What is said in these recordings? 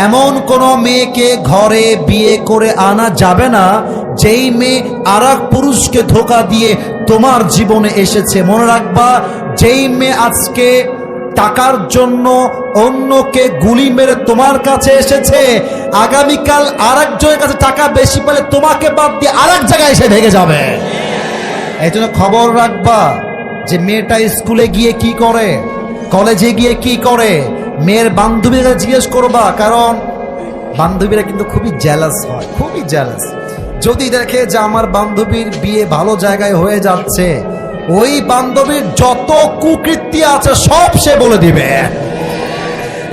এমন কোন মেয়েকে ঘরে বিয়ে করে আনা যাবে না যেই মেয়ে আরেক পুরুষকে ধোঁকা দিয়ে তোমার জীবনে এসেছে। মনে রাখবা, যেই মেয়ে আজকে টাকার জন্য অন্যকে গুলি মেরে তোমার কাছে এসেছে, আগামীকাল আরেকজনের কাছে টাকা বেশি পেলে তোমাকে বাদ দিয়ে আরেক জায়গায় এসে ভেগে যাবে। এই জন্য খবর রাখবা যে মেয়েটা স্কুলে গিয়ে কি করে, কলেজে গিয়ে কি করে, মেয়ের বান্ধবীরা জিজ্ঞেস করবা, কারণ বান্ধবীরা কিন্তু খুবই জেলাস হয়, খুবই জেলাস। যদি দেখে যে আমার বান্ধবীর বিয়ে ভালো জায়গায় হয়ে যাচ্ছে, ওই বান্ধবীর যত কুকৃতি আছে সব সে বলে দিবে।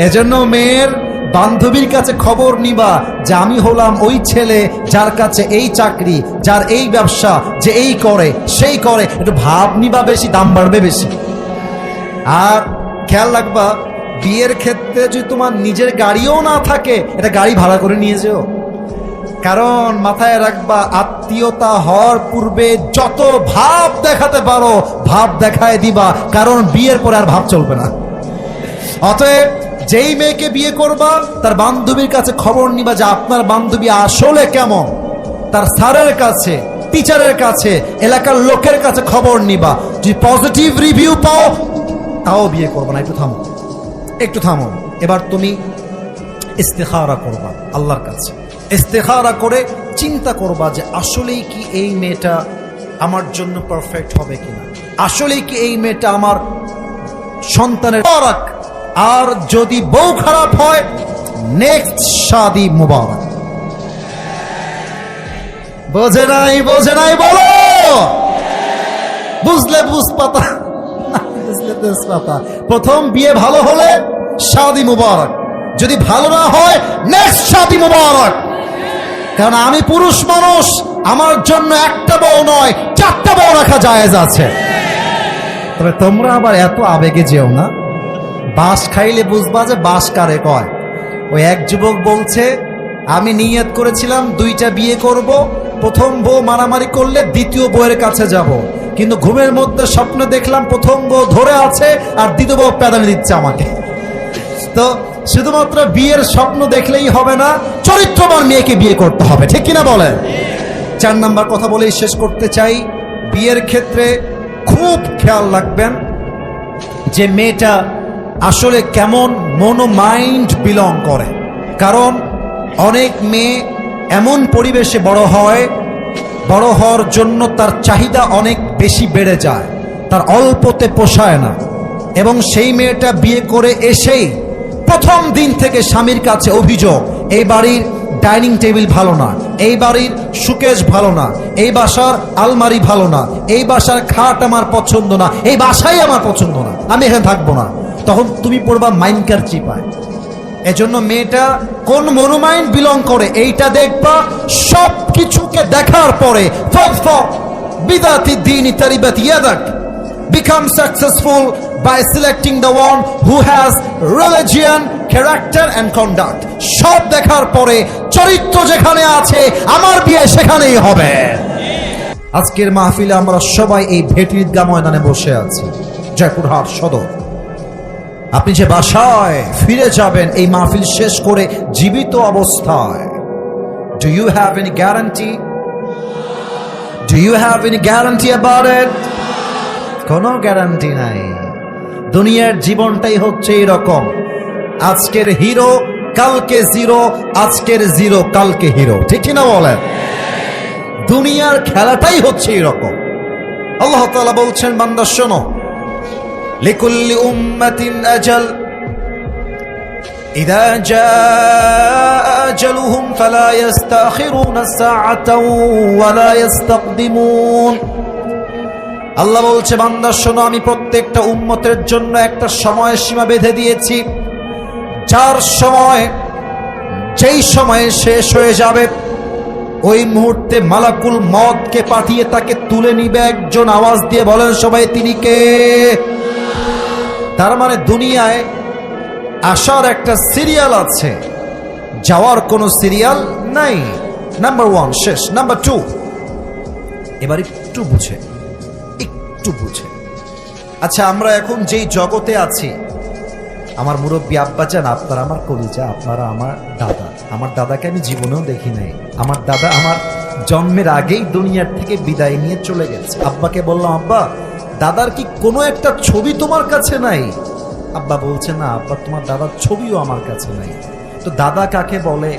এজন্য মেয়ের বান্ধবীর কাছে খবর নিবা যে আমি হলাম ওই ছেলে যার কাছে এই চাকরি, যার এই ব্যবসা, যে এই করে সেই করে, একটু ভাব নিবা বেশি, দাম বাড়বে বেশি। আর খেয়াল রাখবা, বিয়ের ক্ষেত্রে যদি তোমার নিজের গাড়িও না থাকে, এটা গাড়ি ভাড়া করে নিয়ে যেও। কারণ মাথায় রাখবা, আত্মীয়তা হওয়ার পূর্বে যত ভাব দেখাতে পারো ভাব দেখায় দিবা, কারণ বিয়ের পরে আর ভাব চলবে না। অতএব যেই মেয়েকে বিয়ে করবা তার বান্ধবীর কাছে খবর নিবা যে আপনার বান্ধবী আসলে কেমন, তার স্যারের কাছে, টিচারের কাছে, এলাকার লোকের কাছে খবর নিবা। যদি পজিটিভ রিভিউ পাও তাও বিয়ে করবা না। একটু থামো, একটু থামো। এবার তুমি ইস্তেখারা করবা আল্লাহর কাছে। ইস্তেখারা করে চিন্তা করবা যে আসলেই কি এই মেয়েটা আমার জন্য পারফেক্ট হবে কিনা, আসলেই কি এই মেয়েটা আমার সন্তানের মুবারক। আর যদি বউ খারাপ হয়, নেক্সট শাদি মুবারক। বোঝে নাই, বোঝে নাই বলো, বুঝলে বুঝপাতা, বুঝলে তেজপাতা। প্রথম বিয়ে ভালো হলে শাদি মুবারক, যদি ভালো না হয় নেক্সট শাদি মুবারক। কারণ আমি পুরুষ মানুষ, আমার জন্য একটা বউ নয় 4টা বউ রাখা জায়েজ আছে। তবে তোমরা আবার এত আবেগে যেও না। বাঁশ খাইলে বুঝবা যে বাঁশ কারে কয়। ওই এক যুবক বলছে, আমি নিয়ত করেছিলাম 2টা বিয়ে করব, প্রথম বউ মারামারি করলে দ্বিতীয় বউয়ের কাছে যাব, কিন্তু ঘুমের মধ্যে স্বপ্নে দেখলাম প্রথম বউ ধরে আছে আর দ্বিতীয় বউ পেদানি দিচ্ছে আমাকে। তো শুধুমাত্র বিয়ের স্বপ্ন দেখলেই হবে না, চরিত্রবান মেয়েকে বিয়ে করতে হবে, ঠিক কিনা বলেন? 4 নাম্বার কথা বলেই শেষ করতে চাই। বিয়ের ক্ষেত্রে খুব খেয়াল রাখবেন যে মেয়েটা আসলে কেমন মনো মাইন্ড বিলং করে। কারণ অনেক মেয়ে এমন পরিবেশে বড় হয়, বড় হওয়ার জন্য তার চাহিদা অনেক বেশি বেড়ে যায়, তার অল্পতে পোষায় না, এবং সেই মেয়েটা বিয়ে করে এসেই প্রথম দিন থেকে স্বামীর কাছে অভিযোগ, এই বাড়ির ডাইনিং টেবিল ভালো না, এই বাড়ির সুকেশ ভালো না, এই বাসার আলমারি ভালো না, এই বাসার খাট আমার পছন্দ না, এই বাসাই আমার পছন্দ না, আমি এখানে থাকবো না। তখন তুমি পড়বা মাইন্ডকার চিপায়। এজন্য মেয়েটা কোন মনোমাইন্ড বিলং করে এইটা দেখবা। সব কিছুকে দেখার পরে বিদাতি দ্বীনি তারিবাত ইয়াদাক, become successful by selecting the one who has religion, character and conduct. সব দেখার পরে চরিত্র যেখানে আছে আমার বিয়ে সেখানেই হবে। আজকের মাহফিলে আমরা সবাই এই ভেটি ঈদগাহ ময়দানে বসে আছি, জয়পুরহাট সদর। আপনি যে বাসায় ফিরে যাবেন এই মাহফিল শেষ করে জীবিত অবস্থায়, do you have any guarantee? Do you have any guarantee about it? কোনো গ্যারান্টি নাই। দুনিয়ার জীবনটাই হচ্ছে এরকম, আজকের হিরো কালকে জিরো, আজকের জিরো কালকে হিরো, ঠিক না বলেন? দুনিয়ার খেলাটাই হচ্ছে এরকম। আল্লাহ তাআলা বলছেন, বান্দা শোনো, লিকুল্লি উম্মাতিন আজাল ইযা জাআ আজালুহুম ফালা ইস্তাখিরুনা সাআতাও ওয়ালা ইস্তাকদিমুন। আল্লাহ বলছে, বান্দা শোনো, আমি প্রত্যেকটা উম্মতের জন্য একটা সময় সীমা বেঁধে দিয়েছি, যার সময় যেই সময়ে শেষ হয়ে যাবে ওই মুহূর্তে মালাকুল মওতকে পাঠিয়ে তাকে তুলে নিবে একজন। আওয়াজ দিয়ে বলেন সবাই, তিনি কে? তার মানে দুনিয়ায় আসার একটা সিরিয়াল আছে, যাওয়ার কোনো সিরিয়াল নাই। নাম্বার 1 শেষ। নাম্বার 2, এবার একটু বুঝে, একটু বুঝে। আচ্ছা, আমরা এখন যেই জগতে আছি আমার মুরব্বী আব্বাজান, আপনারা আমার কলিজা, আপনারা আমার দাদা। আমার দাদাকে আমি জীবনেও দেখি নাই। আমার দাদা আমার জন্মের আগেই দুনিয়ার থেকে বিদায় নিয়ে চলে গেছে। আব্বাকে বললাম, আব্বা দাদার কি কোনো একটা ছবি তোমার কাছে নাই? আব্বা বলছে, না আব্বা, তোমার দাদার ছবিও আমার কাছে নাই। তো দাদা কাকে বলে,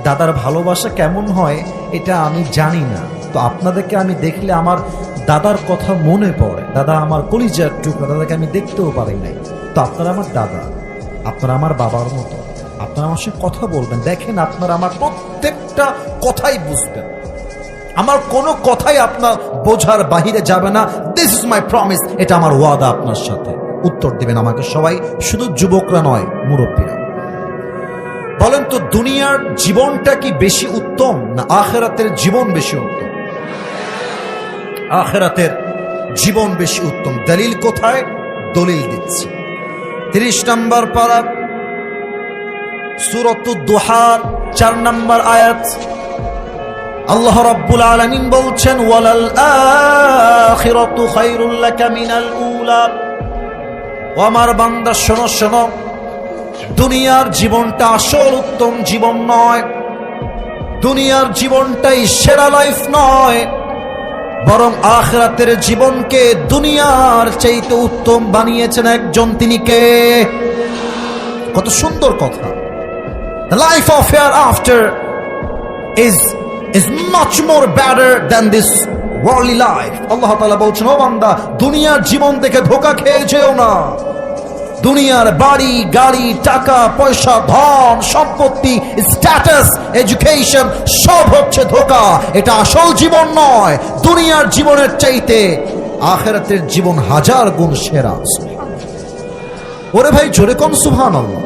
দাদার ভালোবাসা কেমন হয় এটা আমি জানি না। তো আপনাদেরকে আমি দেখলে আমার দাদার কথা মনে পড়ে। দাদা আমার কলিজার টুকরা, দাদাকে আমি দেখতেও পারি নাই। তো আপনারা আমার দাদা, আপনারা আমার বাবার মতো, আপনারা আমার সঙ্গে কথা বলবেন। দেখেন, আপনারা আমার প্রত্যেকটা কথাই বুঝবেন, আমার কোনো কথাই আপনার বোঝার বাহিরে যাবে না। দিস ইজ মাই প্রমিস, এটা আমার ওয়াদা আপনার সাথে। উত্তর দিবেন আমাকে সবাই, শুধু যুবকরা নয়, মুরব্বীরা। বলেন তো, দুনিয়ার জীবনটা কি বেশি উত্তম না আখিরাতের জীবন বেশি উত্তম? আখিরাতের জীবন বেশি উত্তম। দলিল কোথায়? দলিল দিচ্ছি। 30 নম্বর পারা, সূরাতুদ দুহার 4 নম্বর আয়াত। আল্লাহ রাব্বুল আলামিন বলছেন, ওয়ালাল আখিরাতু খায়রুল লাকা মিনাল উলা। ও আমার বান্দা, শোনো শোনো, দুনিয়ার জীবনটা আসল উত্তম জীবন নয়। দুনিয়ার জীবনটাই সেরা লাইফ নয়, বরং আখিরাতের জীবনকে দুনিয়ার চাইতে উত্তম বানিয়েছেন একজন, তিনি কে? কত সুন্দর কথা! The life of hereafter is much more better than this worldly life. আল্লাহ তাআলা বলছেন, ও বান্দা, দুনিয়ার জীবন দেখে ধোঁকা খেয়ে যেও না। দুনিয়ার বাড়ি গাড়ি, টাকা পয়সা, ধন সম্পত্তি, স্ট্যাটাস, এডুকেশন সব হচ্ছে ধোঁকা। এটা আসল জীবন নয়। দুনিয়ার জীবনের চাইতে আখিরাতের জীবন হাজার গুণ সেরা। ওরে ভাই, জোরে কোন সুবহানাল্লাহ।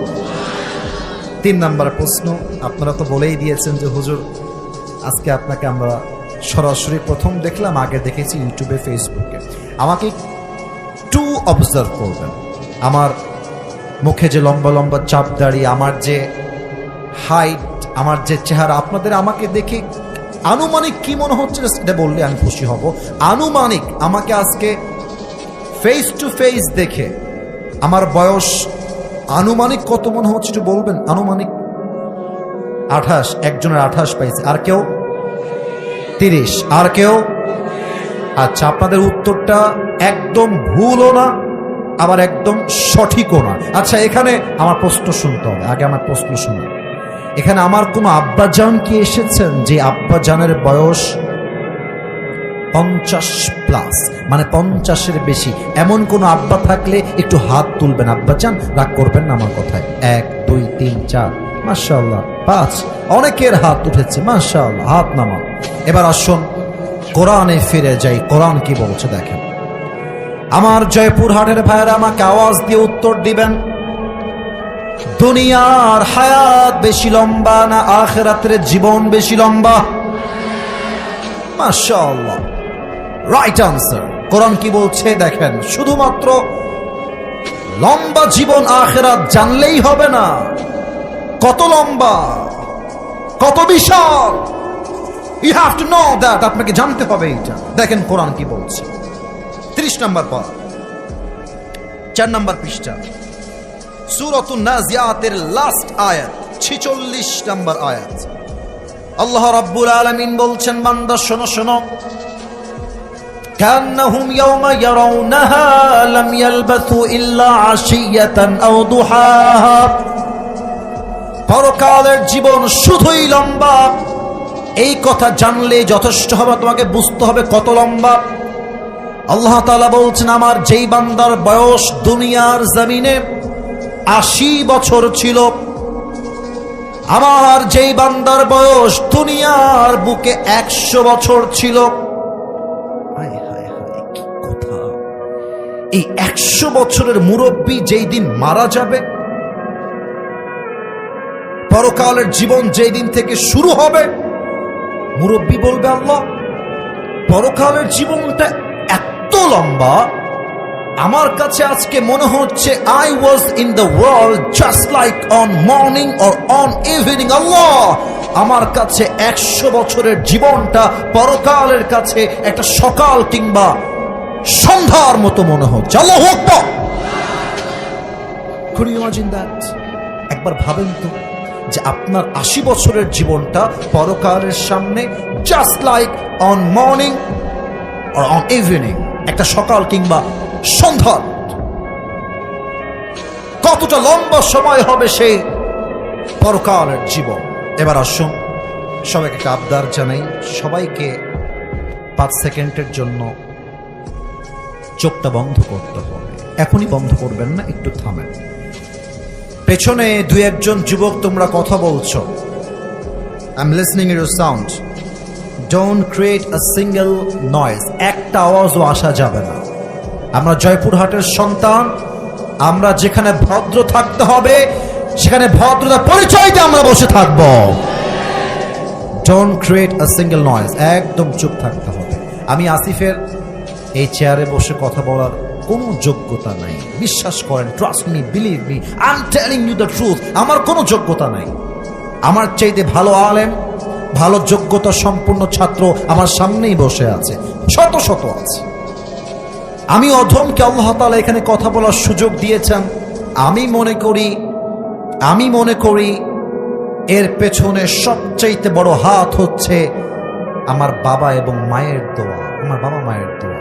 3 নম্বর প্রশ্ন, আপনারা তো বলেই দিয়েছেন যে হুজুর, আজকে আপনাকে আমরা সরাসরি প্রথম দেখলাম, আগে দেখেছি ইউটিউবে, ফেসবুকে। আমাকে একটু অবজার্ভ করবেন। আমার মুখে যে লম্বা লম্বা চাপ দাড়ি, আমার যে হাইট, আমার যে চেহারা, আপনাদের আমাকে দেখে আনুমানিক কি মনে হচ্ছে এটা বললে আমি খুশি হব। আনুমানিক আমাকে আজকে ফেস টু ফেস দেখে আমার বয়স আনুমানিক কত মনে হচ্ছে একটু বলবেন? আনুমানিক 28, একজনের 28 পাইছে, আর কেউ 30, আর কেউ? আচ্ছা, আপনাদের উত্তরটা একদম ভুলও না, আবার একদম সঠিকও না। আচ্ছা, এখানে আমার প্রশ্ন শুনতে হবে, আগে আমার প্রশ্ন শুনুন। এখানে আমার কোনো আব্বাজান কি এসেছেন যে আব্বাজানের বয়স 50+, মানে 50-এর বেশি? এমন কোন আব্বা থাকলে একটু হাত তুলবেন। আব্বাজান, রাগ করবেন না আমার কথায়। 1 2 3 4, মাশাআল্লাহ 5, অনেকের হাত উঠেছে, মাশাআল্লাহ, হাত নামা। এবার আসুন কোরআনে ফিরে যাই। কোরআন কি বলছে দেখেন। আমার জয়পুরহাটের ভাইয়েরা আমাকে আওয়াজ দিয়ে উত্তর দিবেন, দুনিয়ার হায়াত বেশি লম্বা না আখিরাতের জীবন বেশি লম্বা? মাশাআল্লাহ, রাইট আনসার। কোরআন কি বলছে দেখেন। শুধুমাত্র লম্বা জীবন আখিরাত জানলেই হবে না, কত লম্বা, কত বিশাল, you have to know that. আপনাকে জানতে হবে এটা। দেখেন কোরআন কি বলছে। 30 নম্বর পারা, 4 নম্বর পৃষ্ঠা, সূরাতুন নাজিয়াতের লাস্ট আয়াত, 46 নম্বর আয়াত। আল্লাহ রাব্বুল আলামিন বলছেন, বান্দা শোনো শোনো, কান্নাহুম ইয়াওমা ইয়ারাউনাহা লাম ইয়ালবাসু ইল্লা আশিয়াতান আও দুহাহা। পরকালের জীবন শুধুই লম্বা, এই কথা জানলে যথেষ্ট হবে, তোমাকে বুঝতে হবে কত লম্বা। আল্লাহ তাআলা বলছেন, আমার যেই বান্দার বয়স দুনিয়ার জমিনে 80 বছর ছিল, আমার যেই বান্দার বয়স দুনিয়ার বুকে 100 বছর ছিল। হায় হায় হায়, কি কথা! এই 100 বছরের মুরব্বী যেই দিন মারা যাবে, পরকালের জীবন যেই দিন থেকে শুরু হবে, মুরব্বী বলবে, আল্লাহ, পরকালের জীবনটা এত লম্বা, আমার কাছে আজকে মনে হচ্ছে I was in the world just like on morning or on evening. Allah, আমার কাছে 100 বছরের জীবনটা পরকালের কাছে একটা সকাল কিংবা সন্ধ্যার মতো মনে হচ্ছে। আল্লাহু আকবার। Could you imagine that? একবার ভাবেন তো যে আপনার 80 বছরের জীবনটা পরকালের সামনে just like on morning or on evening, একটা সকাল কিংবা সন্ধ্যার কতটা লম্বা সময় হবে সেই পরকালের জীবন। এবার আসুন সবাইকে একটা আবদার জানাই, সবাইকে 5 সেকেন্ডের জন্য চোখটা বন্ধ করতে হবে। এখনই বন্ধ করবেন না, একটু থামেন। পেছনে 2-1 যুবক তোমরা কথা বলছো, I am listening your sound. Don't create a single noise, একটা আওয়াজও আসা যাবে না। আমরা জয়পুরহাটের সন্তান, আমরা যেখানে ভদ্র থাকতে হবে সেখানে ভদ্রতার পরিচয়তে আমরা বসে থাকব। Don't create a single noise, একদম চুপ থাকতে হবে। আমি আসিফের এই চেয়ারে বসে কথা বলার কোনো যোগ্যতা নাই, বিশ্বাস করেন, trust me, believe me, I am telling you the truth. আমার কোনো যোগ্যতা নাই। আমার চাইতে ভালো আলেম, ভালো যোগ্যতা সম্পূর্ণ ছাত্র আমার সামনেই বসে আছে, শত শত আছে। আমি অধমকে আল্লাহ তাআলা এখানে কথা বলার সুযোগ দিয়েছেন। আমি মনে করি এর পেছনে সবচাইতে বড় হাত হচ্ছে আমার বাবা এবং মায়ের দোয়া, আমার বাবা মায়ের দোয়া।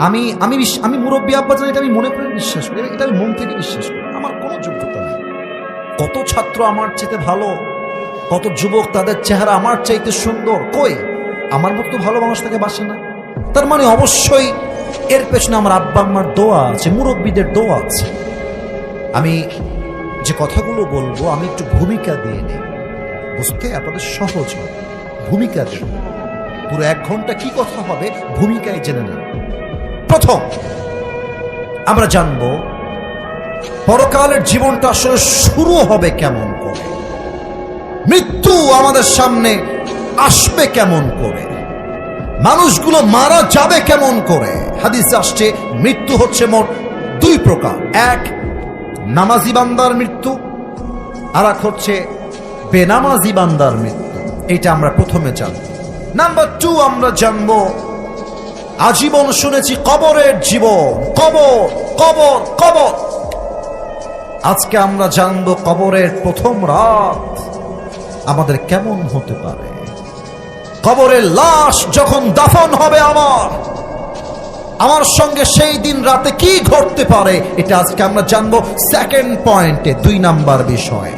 আমি মুরব্বী আব্বা জানি, এটা আমি মনে করে বিশ্বাস করি, এটা আমি মন থেকে বিশ্বাস করি। আমার কোনো যোগ্যতা নেই। কত ছাত্র আমার চাইতে ভালো, কত যুবক তাদের চেহারা আমার চাইতে সুন্দর, কই আমার মতো ভালো মানুষ তাকে বাসে না। তার মানে অবশ্যই এর পেছনে আমার আব্বা আম্মার দোয়া আছে, মুরব্বীদের দোয়া আছে। আমি যে কথাগুলো বলবো আমি একটু ভূমিকা দিয়ে নিই, বুঝতে আপনাদের সহজ হবে। ভূমিকা দিই, পুরো 1 ঘন্টা কি কথা হবে ভূমিকায় জেনে নেন। প্রথম আমরা জানবো পরকালের জীবনটা আসলে শুরু হবে কেমন করে, মৃত্যু আমাদের সামনে আসবে কেমন করে, মানুষগুলো মারা যাবে কেমন করে। হাদিসে আসছে মৃত্যু হচ্ছে মোট 2 প্রকার, এক নামাজি বান্দার মৃত্যু, আর এক হচ্ছে বেনামাজি বান্দার মৃত্যু। এটা আমরা প্রথমে জানব। নাম্বার 2 আমরা জানবো আজীবন শুনেছি কবরের জীবন, কবর কবর কবর। আজকে আমরা জানবো কবরের প্রথম রাত আমাদের কেমন হতে পারে, কবরের লাশ যখন দাফন হবে আমার সঙ্গে সেই দিন রাতে কি ঘটতে পারে, এটা আজকে আমরা জানবো সেকেন্ড পয়েন্টে, 2 নাম্বার বিষয়।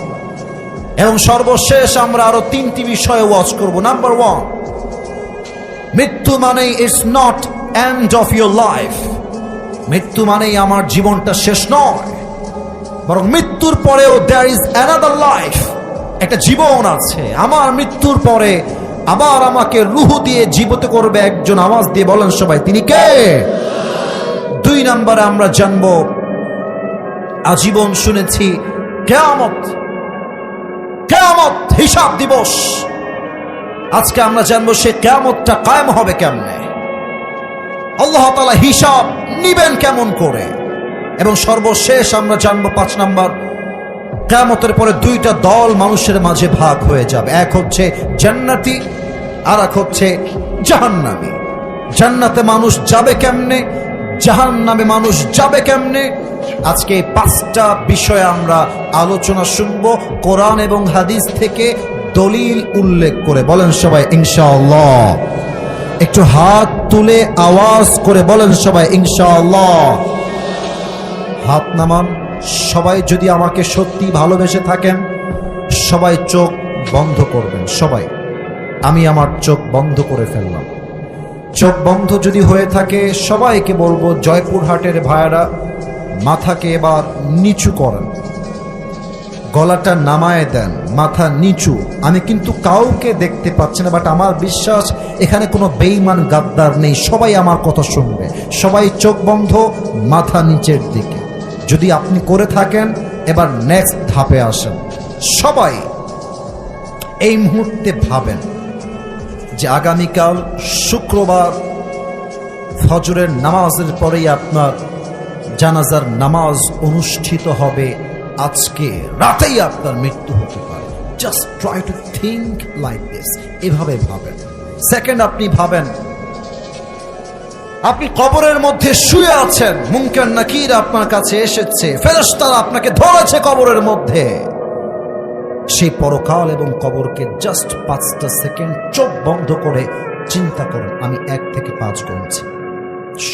এবং সর্বশেষ আমরা আরো 3টি বিষয়ে ওয়াচ করব। নাম্বার 1, মৃত্যু মানে it's not end of your life. মৃত্যু মানেই আমার জীবনটা শেষ নয়, বরং মৃত্যুর পরেও দেয়ার ইজ অ্যানাদার লাইফ, একটা জীবন আছে। আমার মৃত্যুর পরে আবার আমাকে রূহ দিয়ে জীবিত করবে একজন, আওয়াজ দিয়ে বলেন সবাই, তিনি কে? 2 নম্বরে আমরা জানবো আজীবন শুনেছি কিয়ামত, কিয়ামত হিসাব দিবস। আজকে আমরা জানবো সে কিয়ামতটা কায়েম হবে কেমনে, আল্লাহ তাআলা হিসাব নিবেন কেমন করে। এবং সর্বশেষ আমরা জানবো 5 নাম্বার, কিয়ামতের পরে 2টা দল মানুষের মাঝে ভাগ হয়ে যাবে, এক হচ্ছে জান্নাতি আর এক হচ্ছে জাহান্নামী। জান্নাতে মানুষ যাবে কেমনে, জাহান্নামে মানুষ যাবে কেমনে, আজকে এই 5টা বিষয়ে আমরা আলোচনা শুনবো কোরআন এবং হাদিস থেকে দলিল উল্লেখ করে। বলেন সবাই ইনশাআল্লাহ। একটু হাত তুলে আওয়াজ করে বলেন সবাই ইনশাআল্লাহ। হাত নামান। সবাই যদি আমাকে সত্যি ভালোবেসে থাকেন সবাই চোখ বন্ধ করবেন। সবাই, আমি আমার চোখ বন্ধ করে ফেললাম। চোখ বন্ধ যদি হয়ে থাকে সবাইকে বলবো, জয়পুরহাটের ভাইয়েরা মাথাকে এবার নিচু করেন, গলাটা নামায় দেন, মাথা নিচু। আমি কিন্তু কাউকে দেখতে পাচ্ছি না, বাট আমার বিশ্বাস এখানে কোনো বেঈমান গাদ্দার নেই, সবাই আমার কথা শুনবে। সবাই চোখ বন্ধ, মাথা নিচের দিকে। যদি আপনি করে থাকেন এবার নেক্সট ধাপে আসেন। সবাই এই মুহূর্তে ভাবেন যে আগামীকাল শুক্রবার ফজরের নামাজের পরেই আপনার জানাজার নামাজ অনুষ্ঠিত হবে, আজকে রাতেই আপনার মৃত্যু হতে পারে। Just try to think like this, এভাবে ভাবেন। সেকেন্ড, আপনি ভাবেন আপনি কবরের মধ্যে শুয়ে আছেন, মুনকার নাকির আপনার কাছে এসেছে, ফেরেশতারা আপনাকে ধরেছে কবরের মধ্যে। সেই পরকাল এবং কবরকে জাস্ট 5টা সেকেন্ড চোখ বন্ধ করে চিন্তা করুন। আমি 1 থেকে 5 গুনছি,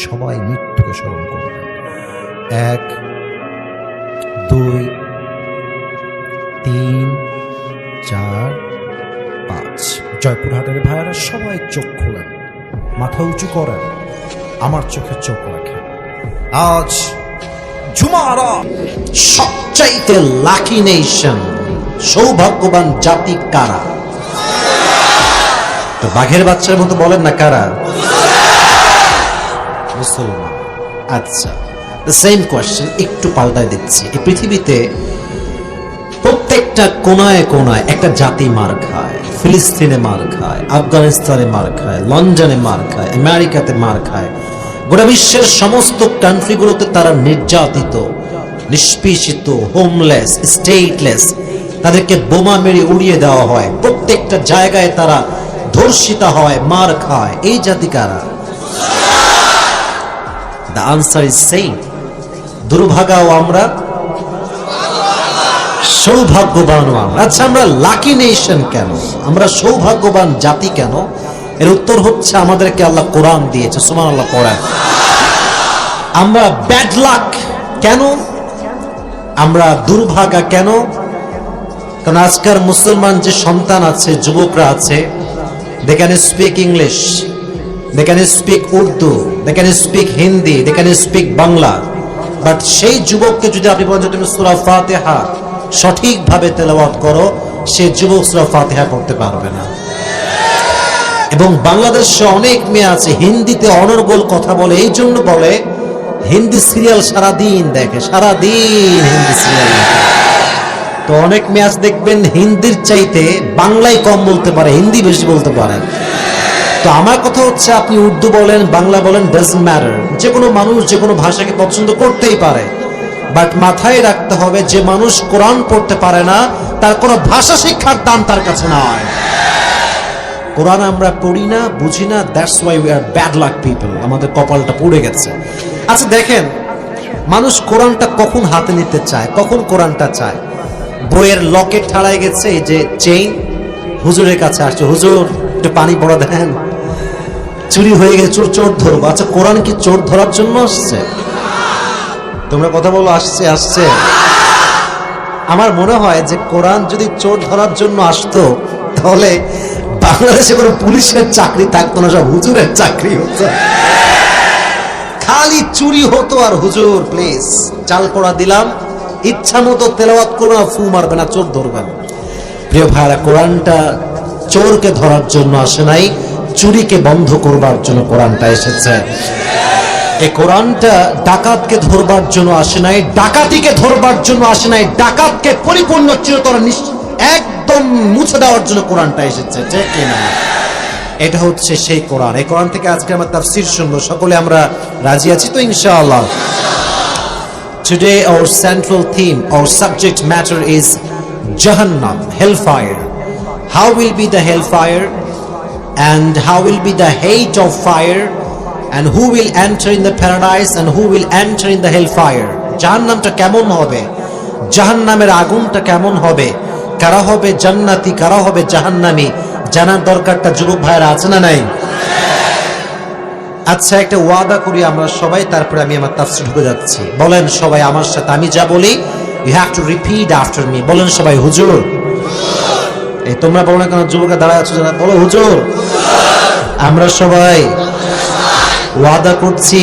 সবাই মৃত্যুকে স্মরণ করবেন। 1, 2, 3, 4, 5। জয়পুরহাটের ভাইয়ারা সবাই চোখ খোলেন, মাথা উঁচু করেন, আমার চোখে চোখ রাখেন। আজ জুমারা সবচাইতে লাকি নেশন, সৌভাগ্যবান জাতি কারা? তো বাঘের বাচ্চার মতো বলেন না কারা? মুসলমান। আচ্ছা, দ্য সেম কোয়েশ্চেন একটু পাল্টায় দিচ্ছি। এই পৃথিবীতে প্রত্যেকটা কোনায় কোনায় একটা জাতি মার খায়। ফিলিস্তিনে মার খায়, আফগানিস্তানে মার খায়, লন্ডনে মার খায়, আমেরিকাতে মার খায়। গোটা বিশ্বের সমস্ত কান্ট্রিগুলোতে তারা নির্যাতিত, নিষ্পেষিত, হোমলেস, স্টেটলেস। তাদেরকে বোমা মেরে উড়িয়ে দেওয়া হয়। প্রত্যেকটা জায়গায় তারা ধর্ষিতা হয়, মার খায়। এই জাতি কারা? The answer is same. দুর্ভাগাও আমরা, সৌভাগ্যবানও আমরা। আচ্ছা, আমরা লাকি নেশন কেন? আমরা সৌভাগ্যবান জাতি কেন? এর উত্তর হচ্ছে আমাদেরকে আল্লাহ কোরআন দিয়েছে। সুবহানাল্লাহ পড়েন। আমরা ব্যাড লাক কেন? আমরা দুর্ভাগা কেন? কারণ আজকের মুসলমান যে সন্তান আছে, যুবকরা আছে, they can speak English, they can speak Urdu, they can speak Hindi, they can speak Bangla, but সেই যুবককে যদি আপনি বলেন যে তুমি সূরা ফাতিহা সঠিকভাবে তেলাওয়াত করো, সে যুবক সূরা ফাতিহা পড়তে পারবে না। এবং বাংলাদেশে অনেক মেয়ে আছে হিন্দিতে অনর্গল কথা বলে, এই জন্য বলে হিন্দি সিরিয়াল সারাদিন দেখে, সারাদিন হিন্দি সিরিয়াল দেখে। তো অনেক মেয়ে আছে দেখবেন হিন্দির চাইতে বাংলায় কম বলতে পারে, হিন্দি বেশি বলতে পারে। তো আমার কথা হচ্ছে, আপনি উর্দু বলেন, বাংলা বলেন, ডাজন্ট ম্যাটার। যে কোনো মানুষ যে কোনো ভাষাকে পছন্দ করতেই পারে, বাট মাথায় রাখতে হবে যে মানুষ কোরআন পড়তে পারে না, তার কোনো ভাষা শিক্ষার দাম তার কাছে নয়। কোরআন আমরা পড়ি না, বুঝি না, that's why we are bad luck people. আমাদের কপালটা পড়ে গেছে। আচ্ছা দেখেন, মানুষ কোরআনটা কখন হাতে নিতে চায়, কখন কোরআনটা চায়? বইয়ের লকেট ছাড়াই গেছে, এই যে চেইন, হুজুরের কাছে আসছে, হুজুর একটু পানি পড়া দেন, চুরি হয়ে গেছে, চোর ধরবো। আচ্ছা, কোরআন কি চোর ধরার জন্য আসছে? তোমরা কথা বলো, আসছে আসছে। আমার মনে হয় যে কোরআন যদি চোর ধরার জন্য আসতো, তাহলে বাংলাদেশে কোনো পুলিশের চাকরি থাকতো না, সব হুজুরের চাকরি হতো। খালি চুরি হতো আর হুজুর প্লিজ চাল পড়া দিলাম, ইচ্ছা মতো তেলাওয়াত করবে না, ফু মারবে না, চোর ধরবে না। প্রিয় ভাইরা, কোরআনটা চোরকে ধরার জন্য আসে নাই, চুরিকে বন্ধ করবার জন্য কোরআনটা এসেছে। এই কোরআনটা ডাকাতকে ধরবার জন্য আসে নাই, ডাকাতিকে ধরবার জন্য আসে নাই, ডাকাতকে পরিপূর্ণ চিরতর একদম মুছে দেওয়ার জন্য কোরআনটা এসেছে। যে কিনা এটা হচ্ছে সেই কোরআন। এই কোরআন থেকে আজকে আমরা তাফসীর শুনবো। সকলে আমরা রাজি আছি তো ইনশাআল্লাহ? Today our central theme, our subject matter is Jahannam, hellfire. How will be the hellfire, and how will be the hate of fire, and who will enter in the paradise and who will enter in the hellfire? জাহান্নামটা কেমন হবে, জাহান্নামের আগুনটা কেমন হবে, কারা হবে জান্নাতি, কারা হবে জাহান্নামী, জানার দরকারটা যুবক ভাইরা আছে না নাই? আচ্ছা, একটা ওয়াদা করি আমরা সবাই, তারপরে আমি আমার তাফসীর ঢুকে যাচ্ছি। বলেন সবাই আমার সাথে, আমি যা বলি you have to repeat after me. বলেন সবাই হুজুর। এই তোমরা বলো না কেন, যুবকরা দাঁড়ায় আছো যারা, বলো হুজুর। আমরা সবাই ওয়াদা করছি,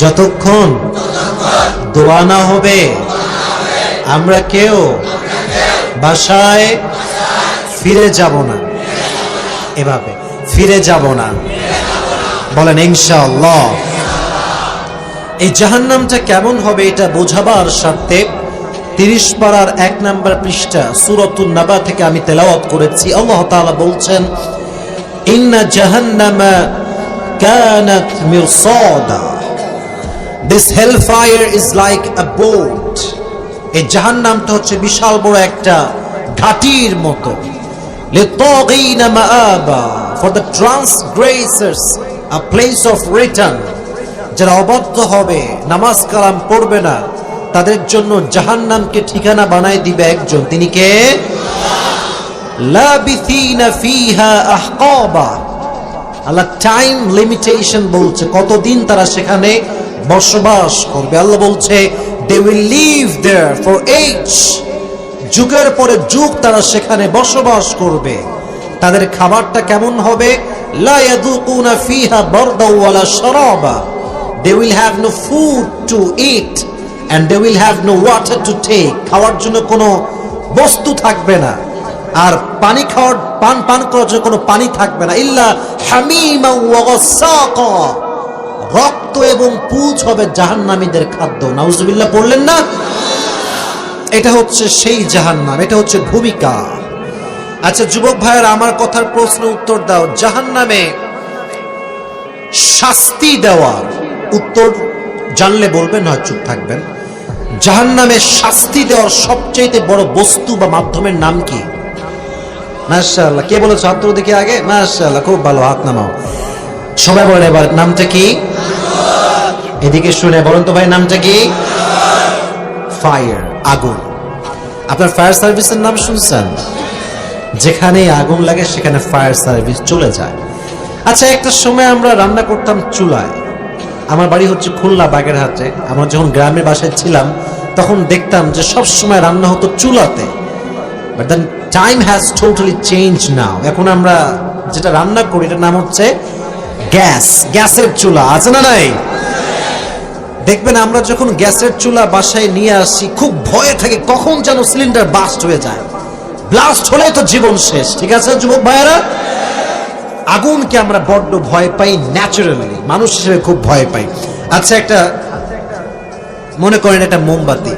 যতক্ষণ দোয়া না হবে আমরা কেউ বাসায় ফিরে যাব না। এভাবে ফিরে যাব না, বলেন ইনশাআল্লাহ। এই জাহান্নামটা কেমন হবে এটা বোঝাবার স্বার্থে 30 পারার 1 নম্বর পৃষ্ঠা সূরাতুন নাবা থেকে আমি তেলাওয়াত করেছি। আল্লাহ তাআলা বলছেন, ইন্না জাহান্নামা কানাত মিরসাদা, this hellfire is like a boat. এই জাহান্নামটা হচ্ছে বিশাল বড় একটা ঘাটির মতো। লিতাগিনা মাআবা, for the transgressors a place of return. যারা অবাধ্য হবে, নামাজ কালাম পড়বে না, তাদের জন্য জাহান্নামকে ঠিকানা বানায় দিবে একজন, তিনি কে? লাবিথিনা ফিহা আহকাবা। আল্লাহ টাইম লিমিটেশন বলছে, কতদিন তারা সেখানে বসবাস করবে। আল্লাহ বলছে they will live there for age, যুগের পরে যুগ তারা সেখানে বসবাস করবে। তাদের খাবারটা কেমন হবে? লা ইয়াদুকুনা ফিহা বারদা ওয়ালা শারাবা, they will have no food to eat and they will have no water to take, খাওয়ার জন্য কোনো বস্তু থাকবে না, আর পানি খাওয়ার পান করার জন্য কোনো পানি থাকবে না। ইল্লা হামিমা ওয়া গাসাকা, রক্ত এবং পুঁজ হবে জাহান্নামীদের খাদ্য। নাউজুবিল্লাহ পড়লেন না? এটা হচ্ছে সেই জাহান্নাম, এটা হচ্ছে ভূমিকা। আচ্ছা যুবক ভাইয়েরা, আমার কথার প্রশ্ন উত্তর দাও। জাহান্নামে শাস্তি দেওয়ার উত্তর জানলে বলবেন, নয় চুপ থাকবেন। জাহান্নামে শাস্তি দেওয়ার সবচেয়ে বড় বস্তু বা মাধ্যমের নাম কি? মাশাআল্লাহ, কে বলেছ? হাত তুলে দেখি আগে। মাশাআল্লাহ, খুব ভালো, হাত নামাও। সবাই বলেন এবার নামটা কি? এদিকে শুনে বলেন তো ভাই, নামটা কি? ফায়ার, আগুন। আপনার ফায়ার সার্ভিসের নাম শুনছেন? যেখানে আগুন লাগে সেখানে ফায়ার সার্ভিস চলে যায়। আচ্ছা, একটা সময় আমরা রান্না করতাম চুলায়। আমার বাড়ি হচ্ছে খুলনা বাগেরহাটে। আমরা যখন গ্রামের বাসায় ছিলাম তখন দেখতাম যে সব সময় রান্না হতো চুলাতে। But then time has totally change now. এখন আমরা যেটা রান্না করি এটার নাম হচ্ছে গ্যাস, গ্যাসের চুলা। আছে না নাই? দেখবেন আমরা যখন গ্যাসের চুলা বাসায় নিয়ে আসি খুব ভয়ে থাকে কখন যেন সিলিন্ডার বাস্ট হয়ে যায়। ব্লাস্ট হলে তো জীবন শেষ। ঠিক আছে যুবক ভাইয়েরা, আগুনকে আমরা বড্ড ভয় পাই, ন্যাচারালি মানুষ হিসেবে খুব ভয় পাই। আচ্ছা, একটা মনে করেন একটা মোমবাতি,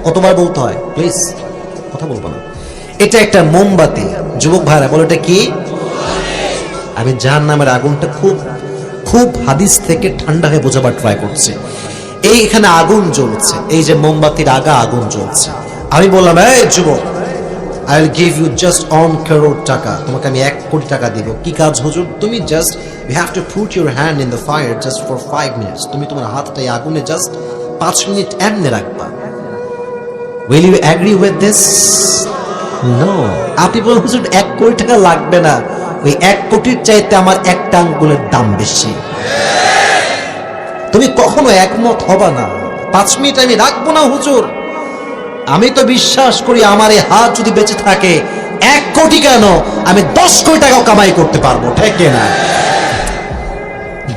কতবার বলতে হয় প্লিজ, কথা বলবো না। এটা একটা মোমবাতি। যুবক ভাইরা বলো এটা কি? আমি জাহান্নামের আগুনটা খুব খুব হাদিস থেকে ঠান্ডা হয়ে বোঝাবার ট্রাই করছি। এখানে আগুন জ্বলছে, এই যে মোমবাতির আগা আগুন জ্বলছে। আমি বললাম, এই যুবক, I will give you just 1 crore টাকা, তোমাকে আমি 1 কোটি টাকা দিব। কি কাজ হুজুর? তুমি just you have to put your hand in the fire just for 5 minutes, তুমি তোমার হাতটা এই আগুনে জাস্ট 5 মিনিট এমনে রাখবা। Will you agree with this? No. আপনি বলেন হুজুর 1 কোটি টাকা লাগবে না, ওই 1 কোটির চাইতে আমার একটা আঙ্গুলের দাম বেশি। তুমি কখনো একমত হবা না। 5 মিনিট আমি রাখবো না হুজুর। আমি তো বিশ্বাস করি আমার এই হাত যদি বেঁচে থাকে 1 কোটি কেন, আমি 10 কোটি টাকাও কামাই করতে পারবো, ঠিক না?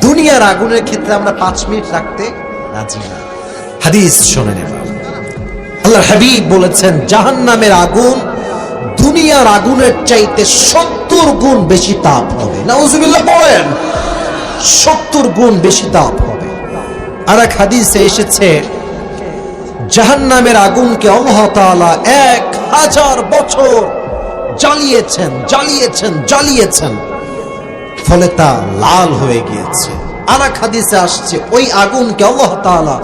দুনিয়ার আগুনের ক্ষেত্রে আমরা 5 মিনিট রাখতে রাজি না। হাদিস শোনেন এবার। আল্লাহর হাবিব বলেছেন জাহান্নামের আগুন দুনিয়ার আগুনের চাইতে 70 গুণ বেশি তাপ হবে। নাউজুবিল্লাহ পড়েন, 70 গুণ বেশি তাপ হবে। আর এক হাদিসে এসেছে জাহান্নামের আগুনকে আল্লাহ তাআলা 1000 বছর জ্বালিয়েছেন জ্বালিয়েছেন জ্বালিয়েছেন, ফলে তা লাল হয়ে গিয়েছে। আর এক হাদিসে আসছে ওই আগুনকে আল্লাহ তাআলা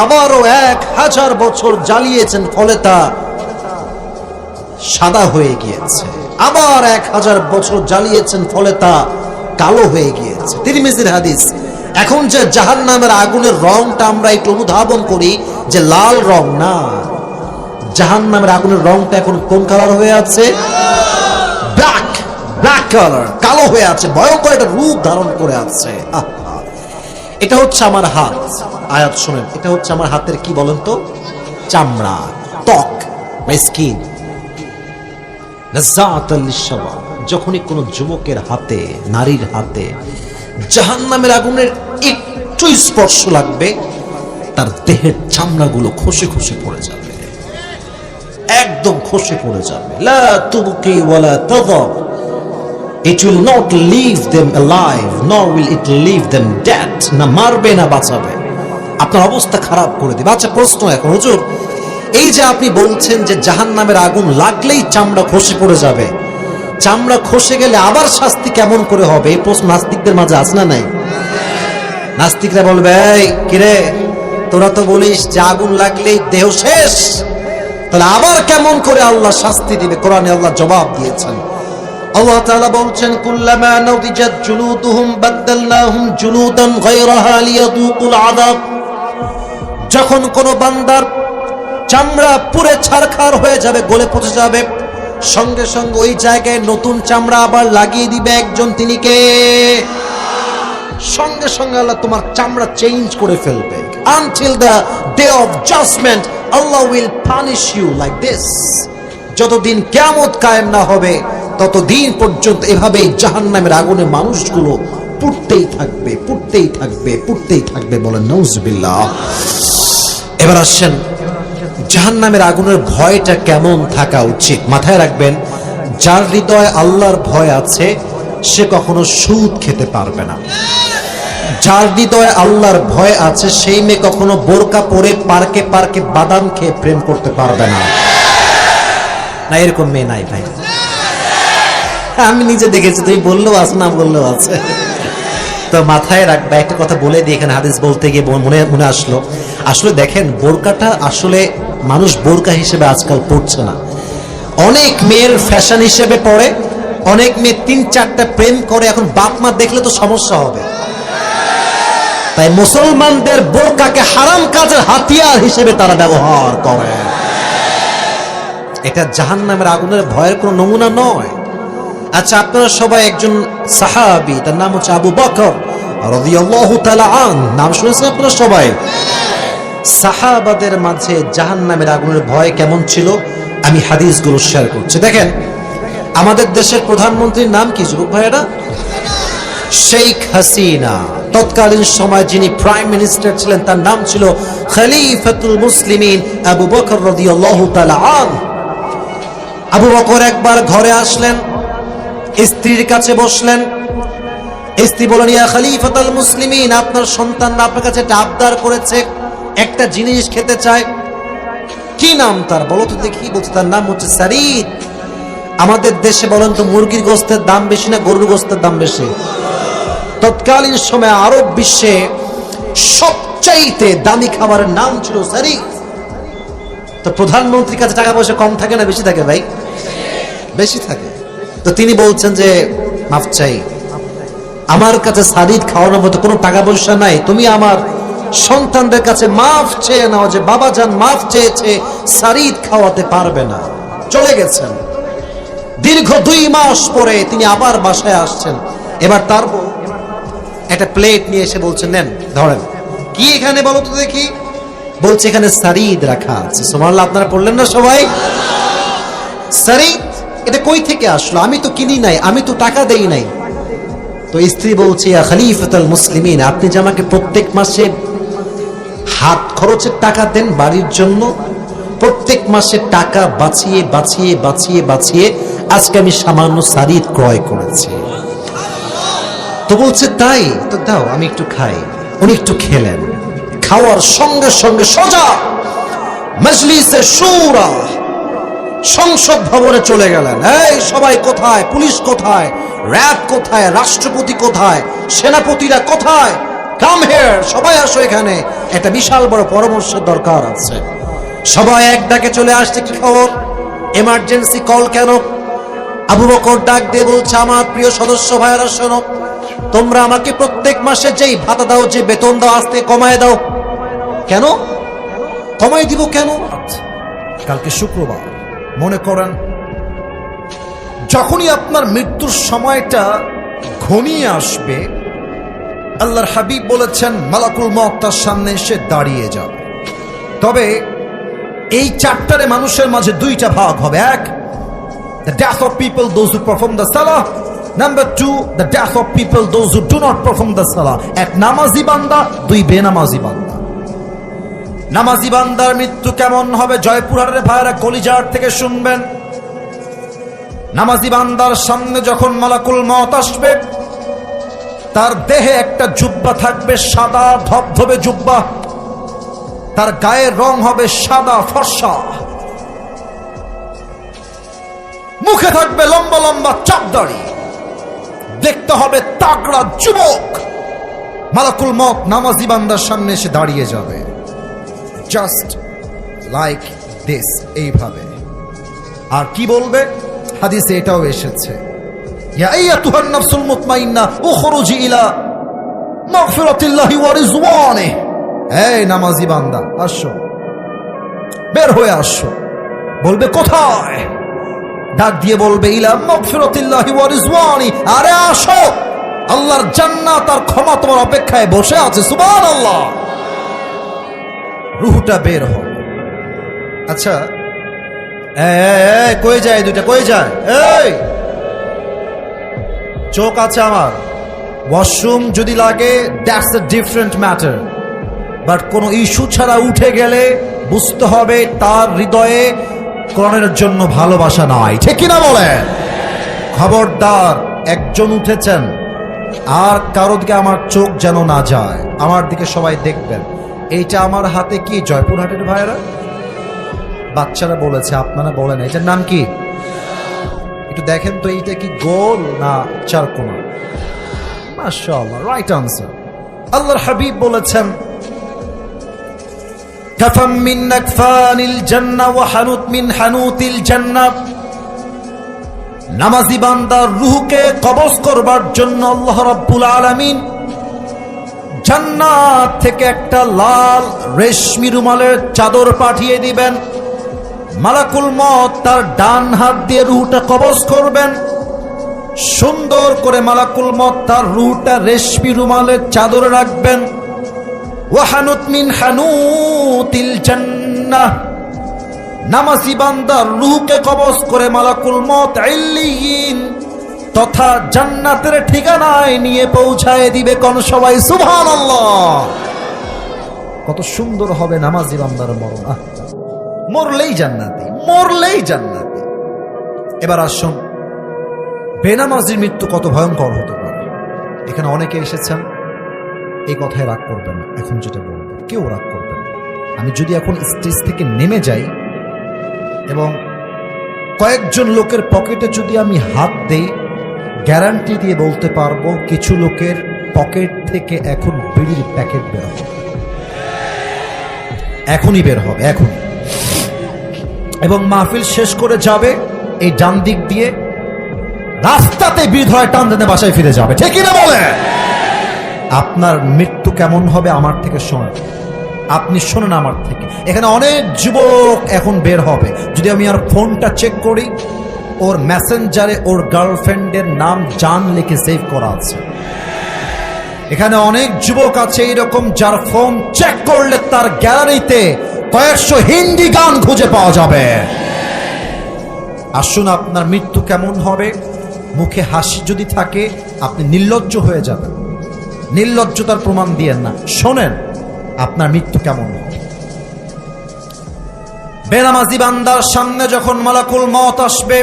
আবারও 1000 বছর জ্বালিয়েছেন, ফলে তা সাদা হয়ে গিয়েছে। আবার 1000 বছর জ্বালিয়েছেন, ফলে তা কালো হয়ে গিয়েছে। তিরমিজির হাদিস। এখন যে জাহান্নামের আগুনের রংটা আমরা একটু অনুধাবন করি যে লাল রং না, জাহান্নামের আগুনের রংটা এখন কোন কালার হয়ে আছে? ব্ল্যাক, ব্ল্যাক কালার, কালো হয়ে আছে, ভয়ঙ্কর একটা রূপ ধারণ করে আছে। এটা হচ্ছে আমার হাত। আয়াত শুনেন, এটা হচ্ছে আমার হাতের কি বলেন তো? চামড়া, ত্বক, স্কিন। যখনই কোনো যুবকের হাতে, নারীর হাতে জাহান্নামের আগুনের একটু স্পর্শ লাগবে, তার দেহের চামড়াগুলো খসে খসে পড়ে যাবে, একদম খসে পড়ে যাবে। লা তুবকি ওয়ালা তাযার, it will not leave them alive nor will it leave them dead, না মারবে না বাঁচাবে, আপনার অবস্থা খারাপ করে দিবে। আচ্ছা প্রশ্ন এখন, হুজুর এই যে আপনি বলছেন যে জাহান্নামের আগুন লাগলেই চামড়া খসে পড়ে যাবে, চামড়া খসে গেলে আবার শাস্তি কেমন করে হবে? এই প্রশ্ন নাস্তিকদের মাঝে আছে না নাই? নাস্তিকরা বলবে, এই কিরে তোরা তো বলিস যে আগুন লাগলেই দেহ শেষ, তাহলে আবার কেমন করে আল্লাহ শাস্তি দিবে? কোরআনে আল্লাহ জবাব দিয়েছেন, আল্লাহ তাআলা বলছেন কুল্লামা নাদিজাত জুলুদুহুম বাদদালনাহুম জুলুদান গায়রাহা লিয়াযুকুল আযাব। যখন কোন বান্দার চামড়া পুড়ে ছারখার হয়ে যাবে, গলে পচে যাবে, সঙ্গে সঙ্গে ওই জায়গায় নতুন চামড়া আবার লাগিয়ে দিবে একজন, তিনি কে? সঙ্গে সঙ্গে আল্লাহ তোমার চামড়া চেঞ্জ করে ফেলবে। Until the day of judgment Allah will punish you like this. যতদিন কিয়ামত কায়েম না হবে ততদিন পর্যন্ত এভাবেই জাহান্নামের আগুনে মানুষগুলো পুড়তেই থাকবে, পুড়তেই থাকবে, পুড়তেই থাকবে। বলেন নাউজুবিল্লাহ। এবার আসেন জাহান্নামের আগুনের ভয়টা কেমন থাকা উচিত। মাথায় রাখবেন, যার হৃদয়ে আল্লাহর ভয় আছে সে কখনো সুদ খেতে পারবে না। যার হৃদয়ে আল্লাহর ভয় আছে সেই মেয়ে কখনো বোরকা পরে পার্কে পার্কে বাদাম খেয়ে প্রেম করতে পারবে না। না, এরকম মেয়ে নাই ভাই, আমি নিজে দেখেছি। তুমি বললেও আছে, না বললেও আছে। তো মাথায় রাখবে, একটা কথা বলে দিই এখানে, হাদিস বলতে গিয়ে মনে আসলো। আসলে দেখেন, বোরকাটা আসলে মানুষ বোরকা হিসেবে আজকাল পড়ছে না। অনেক মেয়ের ফ্যাশন হিসেবে পড়ে, অনেক মেয়ে 3-4টা প্রেম করে। এখন বাপ মা দেখলে তো সমস্যা হবে, তাই মুসলমানদের বোরকাকে হারাম কাজের হাতিয়ার হিসেবে তারা ব্যবহার করে। এটা জাহান্নামের আগুনের ভয়ের কোনো নমুনা নয়। আচ্ছা, আপনারা সবাই একজন সাহাবী, তার নাম হচ্ছে আবু বকর রাদিয়াল্লাহু তাআলা আনহু, নাম শুনেছেন আপনারা সবাই? সাহাবাদের মাঝে জাহান্নামের আগুনের ভয় কেমন ছিল আমি হাদিসগুলো শেয়ার করছি। দেখেন, আমাদের দেশের প্রধানমন্ত্রীর নাম কি যুবক ভাইয়েরা? শেখ হাসিনা। তৎকালীন সময় যিনি প্রাইম মিনিস্টার ছিলেন তার নাম ছিল খলিফাতুল মুসলিমিন আবু বকর রাদিয়াল্লাহু তাআলা আনহু। আবু বকর একবার ঘরে আসলেন, স্ত্রীর কাছে বসলেন। স্ত্রী বলেন, ইয়া খলিফাতুল মুসলিমিন, আপনার সন্তান আপনার কাছে একটা আবদার করেছে, একটা জিনিস খেতে চায়। কি নাম তার, বলো তো দেখি। বলছে তার নাম হচ্ছে সারিদ। আমাদের দেশে বলেন তো মুরগির গোস্তের দাম বেশি না গরুর গোস্তের দাম বেশি? তৎকালীন সময় আরব বিশ্বে সবচাইতে দামি খাবারের নাম ছিল সারিদ। তো প্রধানমন্ত্রীর কাছে টাকা পয়সা কম থাকে না বেশি থাকে ভাই? বেশি থাকে। তো তিনি বলছেন যে মাফ চাই, আমার কাছে সারিদ খাওয়ানোর মতো কোনো টাকা পয়সা নাই, তুমি আমার সন্তানদের কাছে মাফ চেয়ে নাও যে বাবা জান মাফ চেয়েছে, সারিদ খাওয়াতে পারবে না। চলে গেছেন। দীর্ঘ 2 মাস পরে তিনি আবার বাসায় আসছেন। এবার তার বউ একটা প্লেট নিয়ে এসে বলছেন, নেন ধরেন। কি এখানে বলো তো দেখি? বলছে এখানে সারিদ রাখা আছে। সুবহানাল্লাহ, আপনারা পড়লেন না সবাই? সারিদ এটা কই থেকে আসলো? আমি তো কিনি নাই, আমি তো টাকা দেই নাই। তো স্ত্রী বলছে, ইয়া খলিফাতুল মুসলিমিন, আপনি যে আমাকে প্রত্যেক মাসে হাত খরচের টাকা দেন বাড়ির জন্য, প্রত্যেক মাসে টাকা বাঁচিয়ে বাঁচিয়ে বাঁচিয়ে বাঁচিয়ে আজকে আমি সামান্য সারিদ ক্রয় করেছি। তো বলছে তাই তো, দাও আমি একটু খাই। উনি একটু খেলেন, খাওয়ার সঙ্গে সঙ্গে সোজা মজলিসে শুরা, সংসদ ভবনে চলে গেলেন। এই সবাই কোথায়? পুলিশ কোথায়? র্যাব কোথায়? রাষ্ট্রপতি কোথায়? সেনাপতিরা কোথায়? কাম হিয়ার, সবাই আসো এখানে, একটা বিশাল বড় পরামর্শের দরকার আছে। সবাই এক ডাকে চলে আসছে। কি খবর? এমার্জেন্সি কল কেন? আবু বকর ডাক দিয়ে বলছে, আমার প্রিয় সদস্য ভাইয়েরা শোনো, তোমরা আমাকে প্রত্যেক মাসে যেই ভাতা দাও, যে বেতন দাও, আজকে কমায় দাও। কেন কমাই দিব? কেন? কালকে শুক্রবার, মনে করেন যখনই আপনার মৃত্যুর সময়টা ঘনিয়ে আসবে, আল্লাহর হাবিব বলেছেন মালাকুল মউত তার সামনে এসে দাঁড়িয়ে যাবে। তবে এই চ্যাপ্টারে মানুষের মাঝে 2টা ভাগ হবে। এক, the death of people those who perform the salah. Number 2, the death of people those who do not perform the salah. এক নামাজি বান্দা, 2 বেনামাজি বান্দা। নামাজি বান্দার মৃত্যু কেমন হবে? জয়পুরহাটের ভাইরা কলিজার থেকে শুনবেন। নামাজি বান্দার সামনে যখন মালাকুল মউত আসবে, তার দেহে একটা জুব্বা থাকবে, সাদা ধবধবে জুব্বা। তার গায়ের রং হবে সাদা ফর্সা, মুখে থাকবে লম্বা লম্বা চাপ দাড়ি, দেখতে হবে তাগড়া যুবক। মালাকুল মউত নামাজি বান্দার সামনে এসে দাঁড়িয়ে যাবে, জাস্ট লাইক দিস, এইভাবে। আর কি বলবে? হাদিসে এটাও এসেছে, ইয়া আইয়াতুহান নাফসুল মুতমাইন্না উখরুজি ইলা মাগফিরাতিল্লাহি ওয়া রিজওয়ানিহি। এই নামাজি বান্দা, আসো, বের হয়ে আসো। বলবে কোথায়? ডাক দিয়ে বলবে ইলা মাগফিরাতিল্লাহি ওয়া রিজওয়ানিহি। আরে আসো, আল্লাহর জান্নাত আর ক্ষমা তোমার অপেক্ষায় বসে আছে। সুবহানাল্লাহ। রূহটা বের হবে। আচ্ছা, কই যায় দুইটা, কই যায়? এই চোখ আছে আমার, ওয়াশরুম যদি লাগে that's a different matter, but কোন ইস্যু ছাড়া উঠে গেলে বুঝতে হবে তার হৃদয়ে কোরআনের জন্য ভালোবাসা নাই। ঠিক কিনা বলেন? খবরদার, একজন উঠেছেন আর কারো দিকে আমার চোখ যেন না যায়, আমার দিকে সবাই দেখবেন। এইটা আমার হাতে কি জয়পুরহাটের ভাইয়েরা? বাচ্চারা বলেছে, আপনারা বলেন এটার নাম কি? একটু দেখেন তো, এইটা কি গোল না চারকোনা? মাশাআল্লাহ, রাইট আনসার। আল্লাহর হাবিব বলেছেন কাফাম মিন নাকফানিল জান্নাহ ওয়া হানুত মিন হানুতিল জান্নাহ। নামাজি বান্দার রূহকে কবজ করবার জন্য আল্লাহ রাব্বুল আলামিন জান্নাত থেকে একটা লাল রেশমি রুমালের চাদর পাঠিয়ে দিবেন। মালাকুল মউত তার ডান হাত দিয়ে রূহটা কবজ করবেন। সুন্দর করে মালাকুল মউত তার রূহটা রেশমি রুমালের চাদরে রাখবেন। ওয়া হানুত মিন হানুতিল জান্নাহ। নামাজি বান্দার রূহকে কবজ করে মালাকুল মউত ইল্লিয়িন তথা জান্নাতের ঠিকানায় নিয়ে পৌঁছায় দিবে। কোন সবাই সুবহানাল্লাহ। কত সুন্দর হবে নামাজি বান্দার মরণ। মরলেই জান্নাতি, মরলেই জান্নাতি। এবার আসুন, বেনামাজির মৃত্যু কত ভয়ঙ্কর হতে পারে। এখানে অনেকে এসেছেন, এই কথায় রাগ করবেন না। এখন যেটা বলবো, কেউ রাগ করবেন না। আমি যদি এখন স্টেজ থেকে নেমে যাই এবং কয়েকজন লোকের পকেটে যদি আমি হাত দেই, গ্যারান্টি দিয়ে বলতে পারবো কিছু লোকের পকেট থেকে এখন বিড়ির প্যাকেট বের হবে, এখনই বের হবে, এখন। এবং মাহফিল শেষ করে যাবে এই ডান দিক দিয়ে, রাস্তাতে বিড়ি ধরে টান টেনে বাসায় ফিরে যাবে। ঠিক কিনা বলে? আপনার মৃত্যু কেমন হবে আমার থেকে শোনেন, আপনি শোনেন আমার থেকে। এখানে অনেক যুবক এখন বের হবে। যদি আমি আর ফোনটা চেক করি, ওর মেসেঞ্জারে ওর গার্লফ্রেন্ডের নাম জান লিখে সেভ করা আছে। এখানে অনেক যুবক আছে এইরকম, যার ফোন চেক করলে তার গ্যালারিতে কয়েকশো হিন্দি গান খুঁজে পাওয়া যাবে। আসুন, আপনার মৃত্যু কেমন হবে? মুখে হাসি যদি থাকে আপনি নির্লজ্জ হয়ে যাবেন। নির্লজ্জতার প্রমাণ দিয়েন না। শোনেন আপনার মৃত্যু কেমন হবে। বেনামাজি বান্দার সামনে যখন মালাকুল মউত আসবে,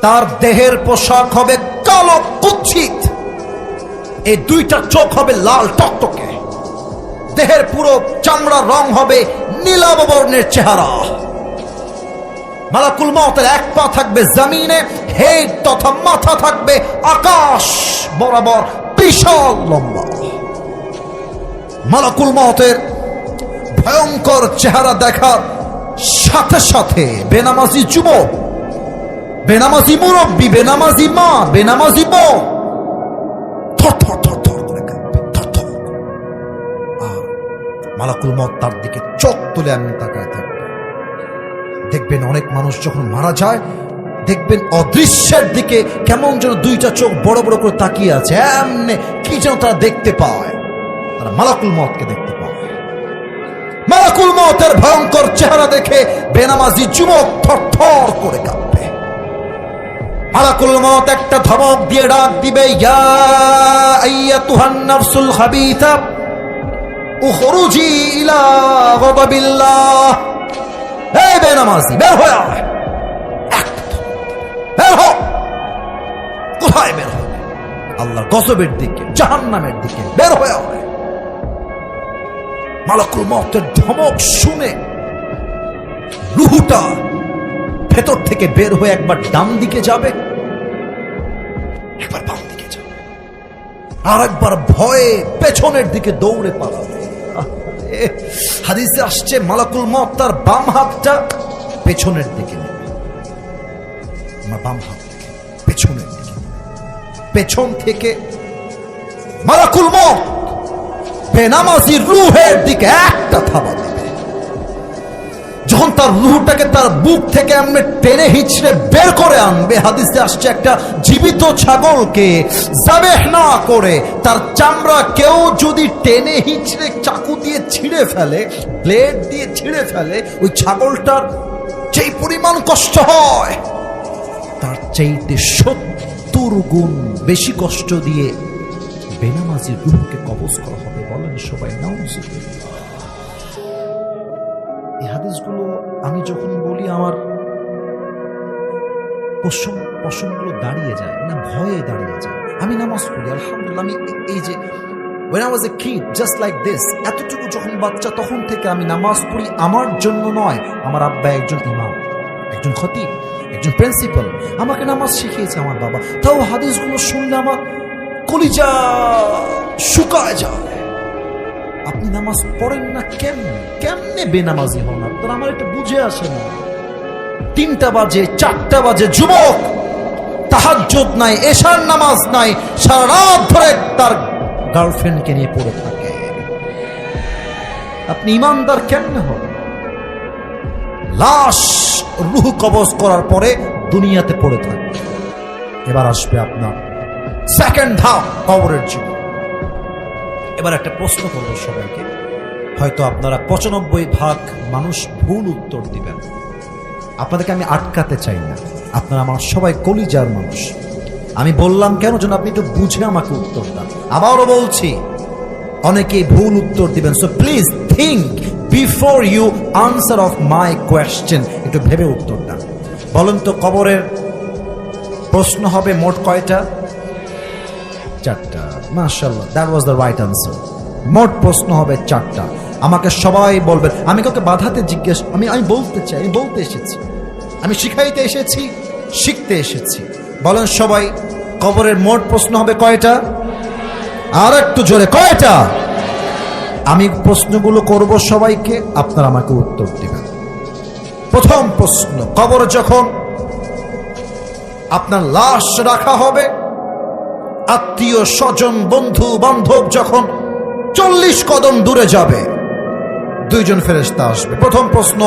তার দেহের পোশাক হবে কালো কুৎসিত, এই দুইটা চোখ হবে লাল টকটকে, দেহের পুরো চামড়ার রং হবে নীলাভ বর্ণের চেহারা। মালাকুল মউতের এক পা থাকবে জমিনে, হেড তথা মাথা থাকবে আকাশ বরাবর বিশাল লম্বা। মালাকুল মউতের ভয়ঙ্কর চেহারা দেখার সাথে সাথে বেনামাজি যুবক, বেনামাজি মুরব্বী, বেনামাজি মা, বেনামাজি বোন থর থর থর থর করে কাঁপবে, থর থর। আর মালাকুল মউত তার দিকে চোখ তুলে এমনি তাকায় থাকবে। দেখবেন অনেক মানুষ যখন মারা যায়, দেখবেন অদৃশ্যের দিকে কেমন যেন দুইটা চোখ বড় বড় করে তাকিয়ে আছে, এমনি কি যেন তারা দেখতে পায়। তারা মালাকুল মউতকে দেখতে পায়। মালাকুল মউতের ভয়ঙ্কর চেহারা দেখে বেনামাজি যুবক থর থর করে কাঁপবে। মালাকুল মউত একটা ধমক দিয়ে ডাক দিবে, ইয়া আইয়াতুহান নাফসুল খাবিথা উখরুজি ইলা গাদাবিল্লাহ। এই বেনামাজি, বের হয়ে আয়। বের হ। কোথায় বের হবে? আল্লাহর গজবের দিকে, জাহান্নামের দিকে বের হয়ে আয়। মালাকুল মউতের ধমক শুনে রূহটা ভেতর থেকে বের হয়ে একবার ডান দিকে যাবে, একবার বাম দিকে যাবে, আর একবার ভয়ে পেছনের দিকে দৌড়ে পালাবে। হাদিসে আসছে মালাকুল মউত তার বাম হাতটা পেছনের দিকে নেবে, আমার বাম হাত পেছন পেছন থেকে মালাকুল মউত বেনামাজি রূহের দিকে একটা থাবা দিবে। যখন তার রূহটাকে তার বুক থেকে এমনি টেনে হিচড়ে বের করে আনবে, হাদিসে আসছে একটা জীবিত ছাগলকে যাবেহ না করে তার চামড়া কেউ যদি টেনে হিচড়ে চাকু দিয়ে ছিঁড়ে ফেলে, ব্লেড দিয়ে ছিঁড়ে ফেলে, ওই ছাগলটার যেই পরিমাণ কষ্ট হয় তার চাইতে ৭০ গুণ বেশি কষ্ট দিয়ে বেনামাজির রূহকে কবজ করা হবে। বলেন সবাই নাউজুবিল্লাহ। এই হাদিসগুলো আমি যখন বলি আমার পশমগুলো দাঁড়িয়ে যায়, না ভয়ে দাঁড়িয়ে যায়। আমি নামাজ পড়ি আলহামদুলিল্লাহ। আমি এই যে when I was a kid just like this, এতটুকু যখন বাচ্চা তখন থেকে আমি নামাজ পড়ি আমার জন্য নয়, আমার আব্বা একজন ইমাম, একজন খতিব, একজন প্রিন্সিপাল, আমাকে নামাজ শিখিয়েছে আমার বাবা। তাও হাদিসগুলো শুনলে আমার কলিজা শুকায় যায়। আপনি নামাজ পড়েন না কেমনে? কেমনে বেনামাজি হন আপনার? আমার এটা বুঝে আসে না। ৩টা বাজে ৪টা বাজে যুবক তাহাজ্জুদ নাই, এশার নামাজ নাই, সারা রাত ধরে তার গার্লফ্রেন্ডকে নিয়ে পড়ে থাকে। আপনি ইমানদার কেমনে হন? লাশ রূহ কবজ করার পরে দুনিয়াতে পড়ে থাকে। এবার আসবে আপনার সেকেন্ড ধাপ, কবরের জীবন। এবার একটা প্রশ্ন করবো সবাইকে, হয়তো আপনারা ৯৫% মানুষ ভুল উত্তর দিবেন। আপনাদেরকে আমি আটকাতে চাই না, আপনারা আমার সবাই কলিজার মানুষ। আমি বললাম কেন যেন আপনি একটু বুঝে আমাকে উত্তর দেন। আবারও বলছি, অনেকেই ভুল উত্তর দিবেন, so please think before you answer of my question. একটু ভেবে উত্তর দেন। বলেন তো, কবরের প্রশ্ন হবে মোট কয়টা? 4টা। মাশাআল্লাহ, that was the right answer. মোট প্রশ্ন হবে 4টা। আমাকে সবাই বলবেন, আমি কাউকে বাধাতে জিজ্ঞেস, আমি বলতে চাই, আমি বলতে এসেছি, আমি শিখাইতে এসেছি, শিখতে এসেছি। বলেন সবাই, কবরের মোট প্রশ্ন হবে কয়টা? আর একটু জোরে, কয়টা? আমি প্রশ্নগুলো করব সবাইকে, আপনারা আমাকে উত্তর দিবেন। প্রথম প্রশ্ন, কবরে যখন আপনার লাশ রাখা হবে, আত্মীয় স্বজন বন্ধু বান্ধব যখন 40 কদম দূরে যাবে, 2 জন ফেরেশতা আসবে। প্রথম প্রশ্ন,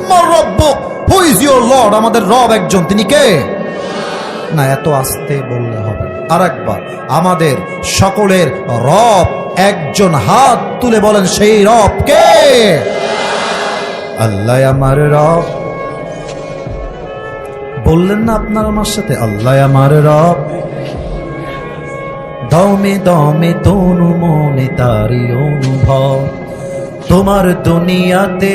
মার রব্বুক, হু ইজ ইওর লর্ড? আমাদের রব একজন, তিনি কে? না, এত আস্তে বললে হবে না, আরেকবার। আমাদের সকলের রব একজন, হাত তুলে বলেন সেই রব কে? আল্লাহ আমার রব। বললেন না আপনার আমার সাথে, আল্লাহ আমার রব। দমে দমে তনু মনে তারি অনুভব, তোমার দুনিয়াতে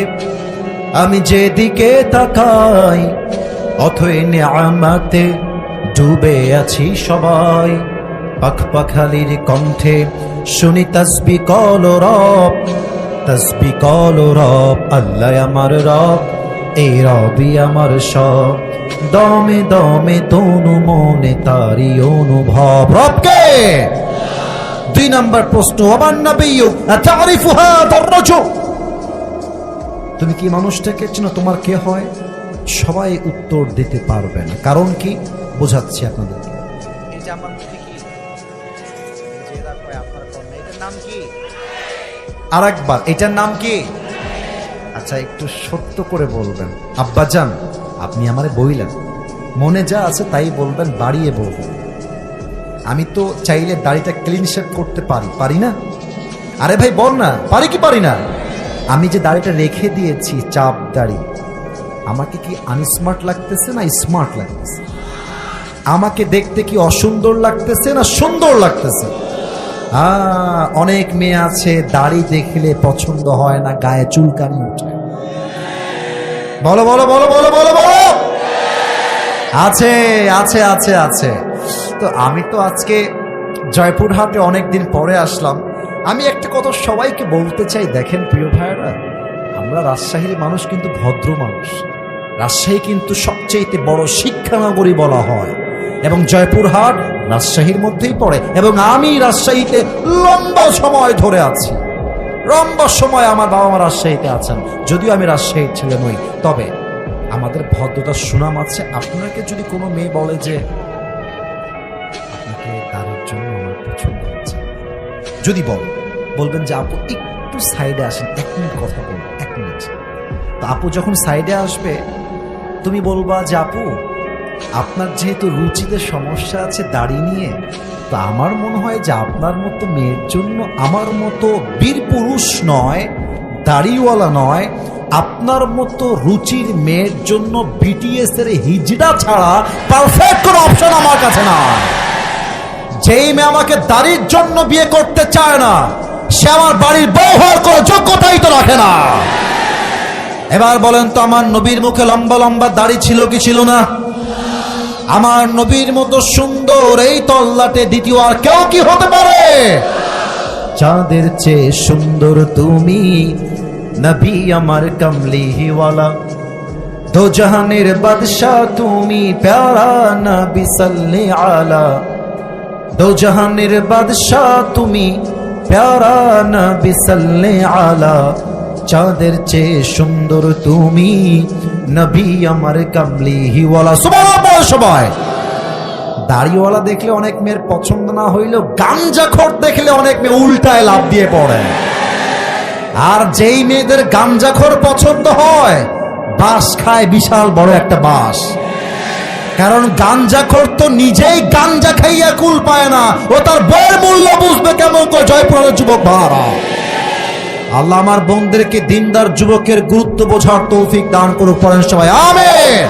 আমি যেদিকে তাকাই, অথই নিয়ামতে ডুবে আছি সবাই। পাখপাখালির কণ্ঠে শুনি তাসবিহ কল রব, তাসবিহ কল রব। আল্লাহ আমার রব, এই রবই আমার সব। দমে দমে তনু মনে তারি অনুভব, রবকে। 2 নম্বর প্রশ্ন, আমার নবিয়্যু আতারিফু হাদার রাজুল? তুমি কি মানুষটাকে চেনো? তোমার কে হয়? সবাই উত্তর দিতে পারবে না। কারণ কি? বোঝাচ্ছি আপনাদেরকে। এই যে আমার মুখে কি জেরা কয় আপনার কন্যা, এটার নাম কি? আরেকবার, এটার নাম কি? আচ্ছা, একটু সত্য করে বলবেন। আব্বাজান, আপনি আমারে বইলেন, মনে যা আছে তাই বলবেন, বাড়িয়ে বলবেন। আমি তো চাইলে দাড়িটা ক্লিন শেভ করতে পারি, পারি না? আরে ভাই বল না, পারি কি পারি না? আমি যে দাড়িটা রেখে দিয়েছি, চাপ দাড়ি, আমাকে কি আনস্মার্ট লাগতেছে না স্মার্ট লাগতেছে? আমাকে দেখতে কি অসুন্দর লাগতেছে না সুন্দর লাগতেছে? অনেক মেয়ে আছে দাড়ি দেখলে পছন্দ হয় না, গায়ে চুলকানি উঠে। বলো বলো বলো বলো বলো বলো। আছে আছে আছে আছে। তো আমি তো আজকে জয়পুরহাটে অনেকদিন পরে আসলাম। আমি একটা কথা সবাইকে বলতে চাই, দেখেন প্রিয় ভাইয়েরা, আমরা রাজশাহীর মানুষ কিন্তু ভদ্র মানুষ। রাজশাহী কিন্তু সবচেয়ে বড় শিক্ষানগরী বলা হয়, এবং জয়পুরহাট রাজশাহীর মধ্যেই পড়ে। এবং আমি রাজশাহীতে লম্বা সময় ধরে আছি, লম্বা সময় আমার বাবা মা রাজশাহীতে আছেন, যদিও আমি রাজশাহীর ছেলে নই। তবে আমাদের ভদ্রতার সুনাম আছে। আপনাকে যদি কোনো মেয়ে বলে যে আপনাকে দাড়ি পছন্দ হচ্ছে। যদি বলবেন যে আপু একটু সাইডে আসেন, 1 মিনিট কথা বলবো, 1 মিনিট। তো আপু যখন সাইডে আসবে তুমি বলবা যে আপু আপনার যেহেতু রুচিতে সমস্যা আছে দাড়ি নিয়ে, তো আমার মনে হয় যে আপনার মতো মেয়ের জন্য আমার মতো বীর পুরুষ নয়, দাড়িওয়ালা নয়, আপনার মতো রুচির মেয়ের জন্য বিটিএস এর হিজড়া ছাড়া পারফেক্ট কোনো অপশন আমার কাছে না। যেই মেয়ে আমাকে দাড়ির জন্য বিয়ে করতে চায় না, সে আমার বাড়ির বউ হওয়ার কোনো যোগ্যতাই তো রাখে না। এবার বলেন তো, আমার নবীর মুখে লম্বা লম্বা দাড়ি ছিল কি ছিল না? আমার নবীর মতো সুন্দর এই তল্লাটে দ্বিতীয় আর কেউ কি হতে পারে? চাঁদের চেয়ে সুন্দর তুমি, নবী আমার কমলিওয়ালা, দো জাহানের বাদশাহ তুমি, প্যারা নবী সাল্লে আলা, দো জাহানের বাদশাহ তুমি, প্যারা নবী সাল্লে আলা, চাঁদের চেয়ে সুন্দর তুমি, নবী আমার কামলিওয়ালা। সুবহানাল্লাহ। সবাই দাড়িওয়ালা দেখলে অনেক মেয়ের পছন্দ না হইলেও গাঞ্জাখোর দেখলে অনেক মেয়ে উল্টায় লাফ দিয়ে পড়ে। আর যেই মেয়েদের গাঞ্জাখোর পছন্দ হয়, বাঁশ খায় বিশাল বড় একটা বাঁশ। কারণ গাঞ্জাখোর তো নিজেই গাঞ্জা খাইয়া কুল পায় না, ও তার বইয়ের মূল্য বুঝবে কেমন করে? জয়পুরের যুবক ভাড়া, আল্লাহ আমার বোনদেরকে দিনদার যুবকের গুরুত্ব বোঝার তৌফিক দান করুক, পড়েন সবাই আমিন।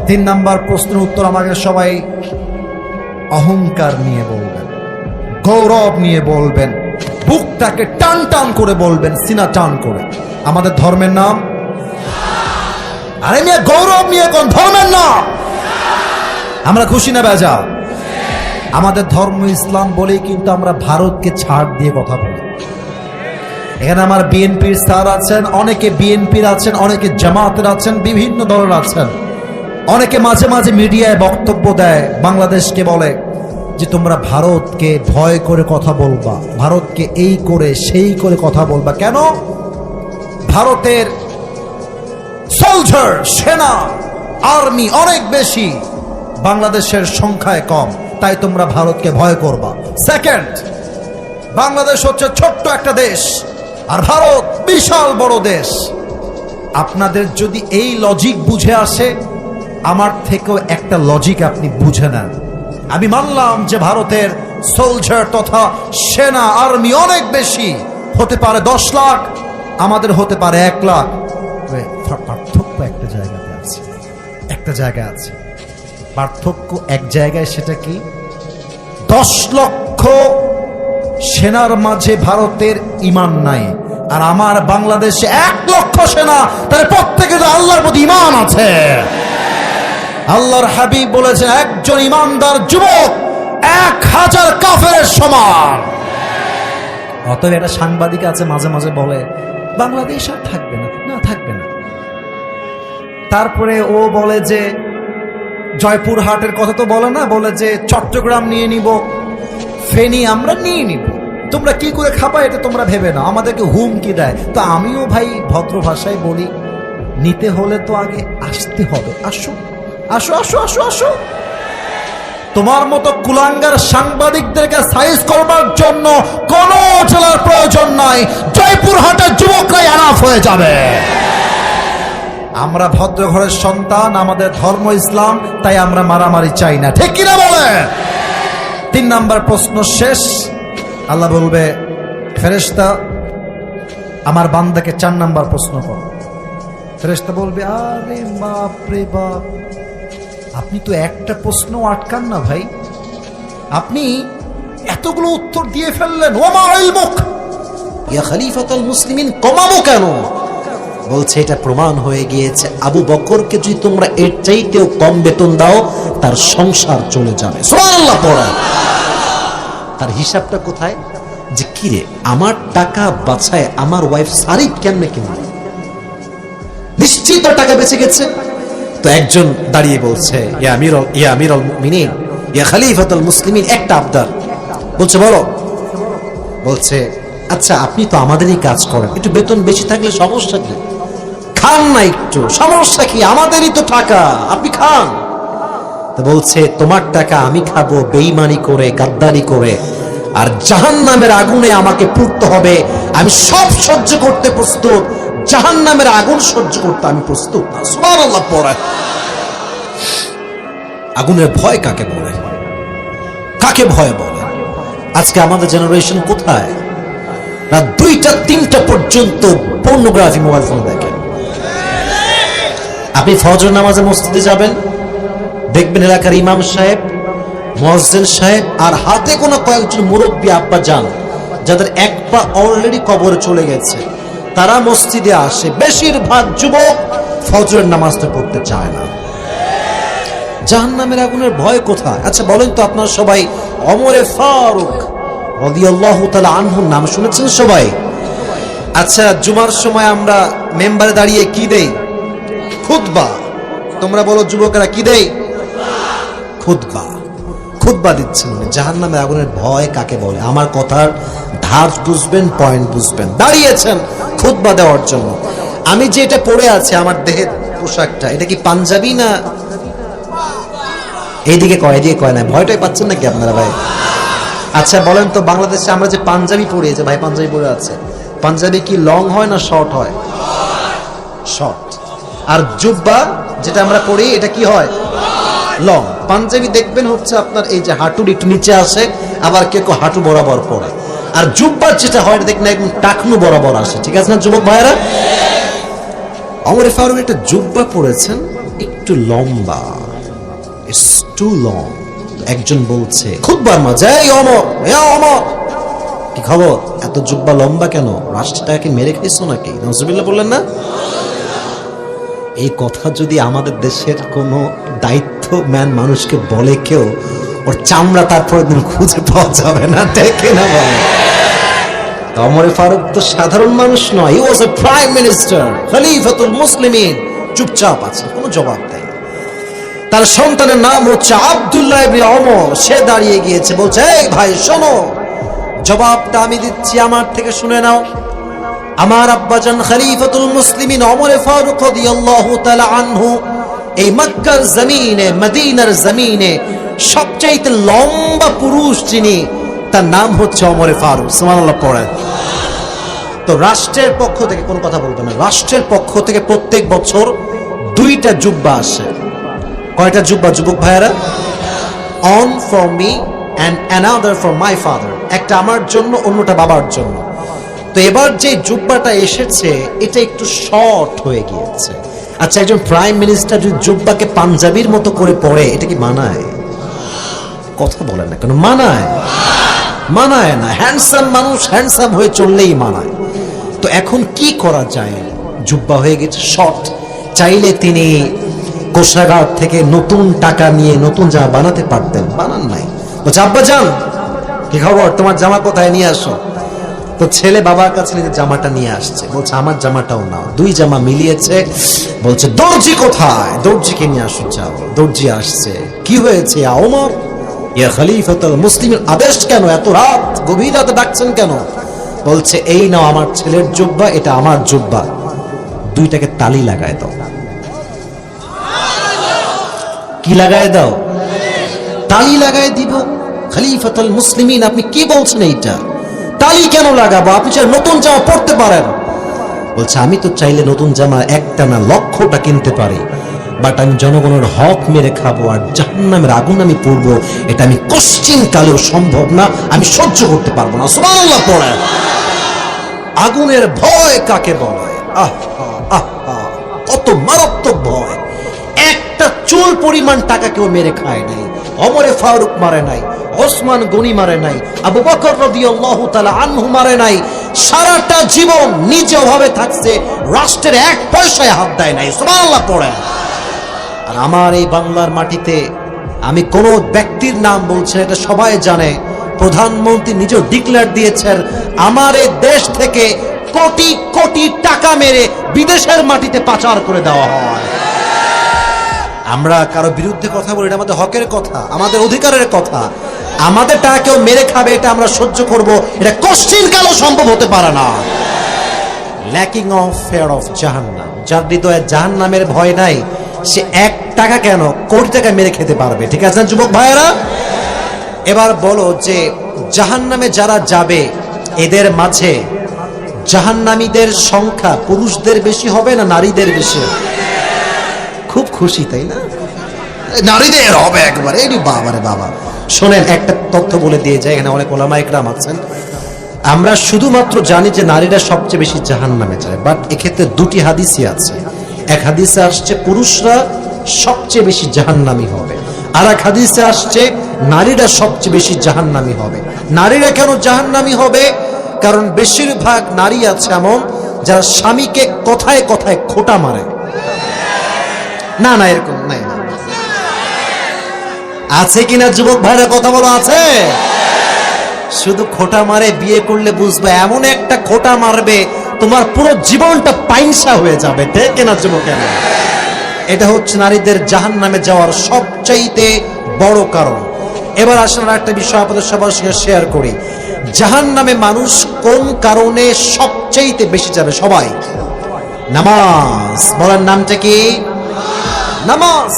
3 নাম্বার প্রশ্নের উত্তর আমাকে সবাই অহংকার নিয়ে বলবেন, গৌরব নিয়ে বলবেন, বুকটাকে টান টান করে বলবেন, সিনা টান করে। আমাদের ধর্মের নাম, আরে নিয়ে গৌরব নিয়ে কোন ধর্মের নাম? আমরা খুশি না বেজা? আমাদের ধর্ম ইসলাম বলেই কিন্তু আমরা ভারতকে ছাড় দিয়ে কথা বলি। এখানে আমার বিএনপির স্যার আছেন, অনেকে বিএনপির আছেন, অনেকে জামাতের আছেন, বিভিন্ন দলের আছেন। অনেকে মাঝে মাঝে মিডিয়ায় বক্তব্য দেয়, বাংলাদেশকে বলে যে তোমরা ভারতকে ভয় করে কথা বলবা, ভারতকে এই করে সেই করে কথা বলবা। কেন? ভারতের সোলজার, সেনা, আর্মি অনেক বেশি, বাংলাদেশের সংখ্যায় কম, তাই তোমরা ভারতকে ভয় করবা। সেকেন্ড, বাংলাদেশ হচ্ছে ছোট্ট একটা দেশ আর ভারত বিশাল বড় দেশ। আপনাদের যদি এই লজিক বুঝে আসে, আমার থেকেও একটা লজিক আপনি বুঝে নেন। আমি মানলাম যে ভারতের সোলজার তথা সেনা আর্মি অনেক বেশি, হতে পারে 10 লাখ, আমাদের হতে পারে 1 লাখ। পার্থক্য একটা জায়গাতে আছে, একটা জায়গা আছে পার্থক্য, এক জায়গায়। সেটা কি? 10 লক্ষ সেনার মাঝে ভারতের ঈমান নাই, আর আমার বাংলাদেশে 1 লক্ষ সেনা, তার প্রত্যেকের আল্লাহর প্রতি ঈমান আছে। আল্লাহর হাবিব বলেছেন, একজন ঈমানদার যুবক 1000 কাফেরের সমান। অতএব একটা সাংবাদিক আছে মাঝে মাঝে বলে বাংলাদেশ আর থাকবে না, না থাকবে না। তারপরে ও বলে যে জয়পুরহাটের কথা তো বলে না, বলে যে চট্টগ্রাম নিয়ে নিব, ফেনী আমরা নিয়ে নিব, তোমরা কি করে খাবা এটা তোমরা ভেবে না, আমাদেরকে হুমকি দেয়। তো আমিও ভাই ভদ্র ভাষায় বলি, নিতে হলে তো আগে আসতে হবে। আসো আসো আসো আসো আসো। তোমার মতো কুলাঙ্গার সাংবাদিকদেরকে সাইজ করবার জন্য কোন জেলার প্রয়োজন নাই, জয়পুরহাটের যুবকরাই আনাফ হয়ে যাবে। আমরা ভদ্র ঘরের সন্তান, আমাদের ধর্ম ইসলাম, তাই আমরা মারামারি চাই না, ঠিক কিনা বলে? 3 নাম্বার প্রশ্ন শেষ। আল্লাহ বলবে, ফেরেশতা আমার বান্দাকে 4 নাম্বার প্রশ্ন কর। ফেরেশতা বলবে, আরে বাপ রে বাপ, আপনি তো একটা প্রশ্ন আটকান না ভাই, আপনি এতগুলো উত্তর দিয়ে ফেললেন। ওমা ইলমুক ইয়া খলিফাতুল মুসলিমিন, কমাবো কেন? বলছে এটা প্রমাণ হয়ে গিয়েছে, আবু বকরকে যদি তোমরা এর চাইতেও কম বেতন দাও, তার সংসার চলে যাবে। সুবহানাল্লাহ পড়া। তার হিসাবটা কোথায়? যে কিরে, আমার টাকা বাঁচায় আমার ওয়াইফ শাড়ি কেমনে কিনবে? নিশ্চিত টাকা বেঁচে গেছে। তো একজন দাঁড়িয়ে বলছে, ইয়া আমিরুল মুমিনিন, ইয়া খলিফাতুল মুসলিমিন, একটা আবদার। বলছে বলো। বলছে, আচ্ছা আপনি তো আমাদেরই কাজ করেন, একটু বেতন বেশি থাকলে সমস্যা কি? খান না একটু, সমস্যা কি? আমাদেরই তো টাকা, আপনি খান। তো বলছে তোমার টাকা আমি খাবো বেঈমানি করে, গাদ্দারি করে, আর জাহান্নামের আগুনে আমাকে পুড়তে হবে। আমি সব সহ্য করতে প্রস্তুত, জাহান্নামের আগুন সহ্য করতে আমি প্রস্তুত না। সুবহানাল্লাহ পড়ে। আগুনের ভয় কাকে বলে? কাকে ভয় বলে? আজকে আমাদের জেনারেশন কোথায়? রাত 2টা 3টা পর্যন্ত পর্নোগ্রাফি মোবাইল ফোন দেখেন। আপনি ফজর নামাজে মসজিদে যাবেন, দেখবেন এলাকার ইমাম সাহেব, মুয়াজ্জিন সাহেব আর হাতে কোনো কয়েকজন মুরব্বী আব্বা যান, যাদের এক পা অলরেডি কবরে চলে গেছে, তারা মসজিদে আসে। বেশিরভাগ যুবক ফজরের নামাজটা পড়তে চায় না। জাহান্নামের আগুনের ভয় কোথায়? আচ্ছা বলেন তো আপনারা সবাই ওমরে ফারুক রাদিয়াল্লাহু তাআলা আনহুর নাম শুনেছেন সবাই? আচ্ছা জুমার সময় আমরা মেম্বারে দাঁড়িয়ে কি দেই? খুতবা। তোমরা বলো যুবকেরা কি দেই? খুতবা। খুতবা দিচ্ছেন। জাহান্নামের আগুনের ভয় কাকে বলে? আমার কথার ধার বুঝবেন, পয়েন্ট বুঝবেন। দাঁড়িয়েছেন খুতবা দেওয়ার জন্য। আমি যে এটা পরে আছি, আমার দেহের পোশাকটা, এটা কি পাঞ্জাবি না? এইদিকে কয়, এদিকে কয় না। ভয়টাই পাচ্ছেন নাকি আপনারা ভাই? আচ্ছা বলেন তো, বাংলাদেশে আমরা যে পাঞ্জাবি পরে, যে ভাই পাঞ্জাবি পরে আছে, পাঞ্জাবি কি লং হয় না শর্ট হয়? শর্ট। আর জুব্বা যেটা আমরা পরি এটা কি হয়? লং। পাঞ্জাবি দেখবেন হচ্ছে আপনার এই যে হাঁটুর একটু নিচে আসে, আবার কেউ কেউ হাঁটু বরাবর পরে। আর জুব্বার যেটা হয় দেখবেন একদম টাকনু বরাবর আসে। ঠিক আছে না যুবক ভাইয়েরা? ওমরে ফারুক একটা জুব্বা পরেছেন, একটু লম্বা, ইটস টু লং। একজন বলছে খুতবার মাঝে, এই ওমর, এ ওমর, কি খবর? এত জুব্বা লম্বা কেন? রাষ্ট্রটাকে মেরে খাইছো নাকি? নাউজুবিল্লাহ বললেন না? এই কথা যদি আমাদের দেশের কোনো দায়িত্বম্যান মানুষকে বলে কেউ, ওর চামড়া তারপরের দিন খুঁজে পাওয়া যাবে না। দেখে না ভাই, ওমরে ফারুক তো সাধারণ মানুষ নয়। হি ওয়াজ এ প্রাইম মিনিস্টার, খলিফাতুল মুসলিমিন। চুপচাপ আছে, কোনো জবাব দেয়। তার সন্তানের নাম হচ্ছে আব্দুল্লাহ ইবনে ওমর। সে দাঁড়িয়ে গিয়েছে, বলছে এই ভাই শোনো, জবাবটা আমি দিচ্ছি, আমার থেকে শুনে নাও। আমার আব্বাজান খলিফাতুল মুসলিমিন ওমরে ফারুক রাদিয়াল্লাহু তাআলা আনহু এই মক্কার জমিনে, মদিনার জমিনে সবচাইতে লম্বা পুরুষ যিনি, তার নাম হচ্ছে ওমরে ফারুক। সুবহানাল্লাহ পড়েন। তো রাষ্ট্রের পক্ষ থেকে কোনো কথা বলবেন না। রাষ্ট্রের পক্ষ থেকে প্রত্যেক বছর 2টা জুব্বা আসে। কয়টা জুব্বা যুবক ভাইয়েরা? On for me and another for my father. একটা আমার জন্য, অন্যটা বাবার জন্য। তো এবার যে জুব্বাটা এসেছে এটা একটু শর্ট হয়ে গিয়েছে। আচ্ছা একজন প্রাইম মিনিস্টার যদি জুব্বাকে পাঞ্জাবির মতো করে পরে, এটা কি মানায়? কথা বলেন না কেন? মানায়? মানায় না। হ্যান্ডসাম মানুষ হ্যান্ডসাম হয়ে চললেই মানায়। তো এখন কি করা যায়? জুব্বা হয়ে গেছে শর্ট। চাইলে তিনি কোষাগার থেকে নতুন টাকা নিয়ে নতুন জামা বানাতে পারতেন, বানান নাই। বলছে আব্বা যান, কি খবর, তোমার জামা কোথায়, নিয়ে আসো। তো ছেলে বাবার কাছে জামাটা নিয়ে আসছে, বলছে আমার জামাটাও নাও। 2 জামা মিলিয়েছে, বলছে দর্জি কোথায়? দর্জিকে নিয়ে আসো। যাও। দর্জি আসছে। কি হয়েছে ওমর? ইয়া খলিফাতুল মুসলিমিন, আদেশ কেন? এত রাত, গভীর রাতে ডাকছেন কেন? বলছে এই নাও আমার ছেলের জুব্বা, এটা আমার জুব্বা, 2টাকে তালি লাগায় দাও। কি লাগায় দাও? তালি লাগায় দিব। খলিফাতুল মুসলিমিন, আপনি কি বলছেন? এইটা তালি কেন লাগাবো? আপনি চাই নতুন জামা পড়তে পারেন। বলছে আমি তো চাইলে নতুন জামা একটা না লক্ষটা কিনতে পারি, বাট আমি জনগণের হক মেরে খাবো আর জাহান্নামের আগুন আমি পড়বো, এটা আমি কোশ্চিন কালেও সম্ভব না, আমি সহ্য করতে পারবো না। সুবহানাল্লাহ পড়ে। আগুনের ভয় কাকে বলে? কত মারাত্মক ভয়! একটা চুল পরিমাণ টাকা কেউ মেরে খায় নাই। ওমরে ফারুক মারে নাই, ওসমান গনি মারে নাই, আবু বকর রাদিয়াল্লাহু তাআলা আনহু মারে নাই। সারাটা জীবন নিজে অভাবে থাকছে, রাষ্ট্রের 1 পয়সায় হাত দেয় নাই। সুবহানাল্লাহ পড়ে। আর আমার এই বাংলার মাটিতে আমি কোন ব্যক্তির নাম বলছি, এটা সবাই জানে, প্রধানমন্ত্রী নিজেও ডিক্লেয়ার দিয়েছেন আমার এই দেশ থেকে কোটি কোটি টাকা মেরে বিদেশের মাটিতে পাচার করে দেওয়া হয়। আমরা কারো বিরুদ্ধে কথা বলি, এটা আমাদের হকের কথা, আমাদের অধিকারের কথা। আমাদের টাকা কেউ মেরে খাবে, এটা আমরা সহ্য করব, এটা কোশ্চিন কালও সম্ভব হতে পারে না। ল্যাকিং অফ ফিয়ার অফ জাহান্নাম, যার হৃদয়ে জাহান্নামের ভয় নাই, সে 1 টাকা কেন কোটি টাকা মেরে খেতে পারবে। ঠিক আছে না যুবক ভাইয়েরা? এবার বলো যে জাহান্নামে যারা যাবে এদের মাঝে জাহান্নামীদের সংখ্যা পুরুষদের বেশি হবে না নারীদের বেশি? খুব খুশি তাই না? নারীদের হবে একবারে। এই বাবারে বাবা, শোনেন একটা তথ্য বলে দিয়ে যায়, এখানে অনেক ওলামা ইকরাম আছেন। আমরা শুধুমাত্র জানি যে নারীরা সবচেয়ে বেশি জাহান্নামে যায়, বাট এক্ষেত্রে 2টি হাদিসই আছে। এক হাদিসে আসছে পুরুষরা সবচেয়ে বেশি জাহান্নামী হবে, আর এক হাদিসে আসছে নারীরা সবচেয়ে বেশি জাহান্নামী হবে। নারীরা কেন জাহান্নামী হবে? কারণ বেশিরভাগ নারী আছে এমন যারা স্বামীকে কথায় কথায় খোঁটা মারে। না না এরকম নাই, আছে কিনা যুবক ভাইরা কথা বলো? আছে। শুধু খোঁটা মারে, বিয়ে করলে বুঝবে এমন একটা খোঁটা মারবে তোমার পুরো জীবনটা পাইনসা হয়ে যাবে। ঠিক কিনা যুবকেরা? এটা হচ্ছে নারীদের জাহান্নামে যাওয়ার সবচাইতে বড় কারণ। এবার আসলে একটা বিষয় আপনাদের সবার সঙ্গে শেয়ার করি। জাহান্নামে মানুষ কোন কারণে সবচাইতে বেশি যাবে? সবাই নামাজ। বলার নামটা কি? নামাজ।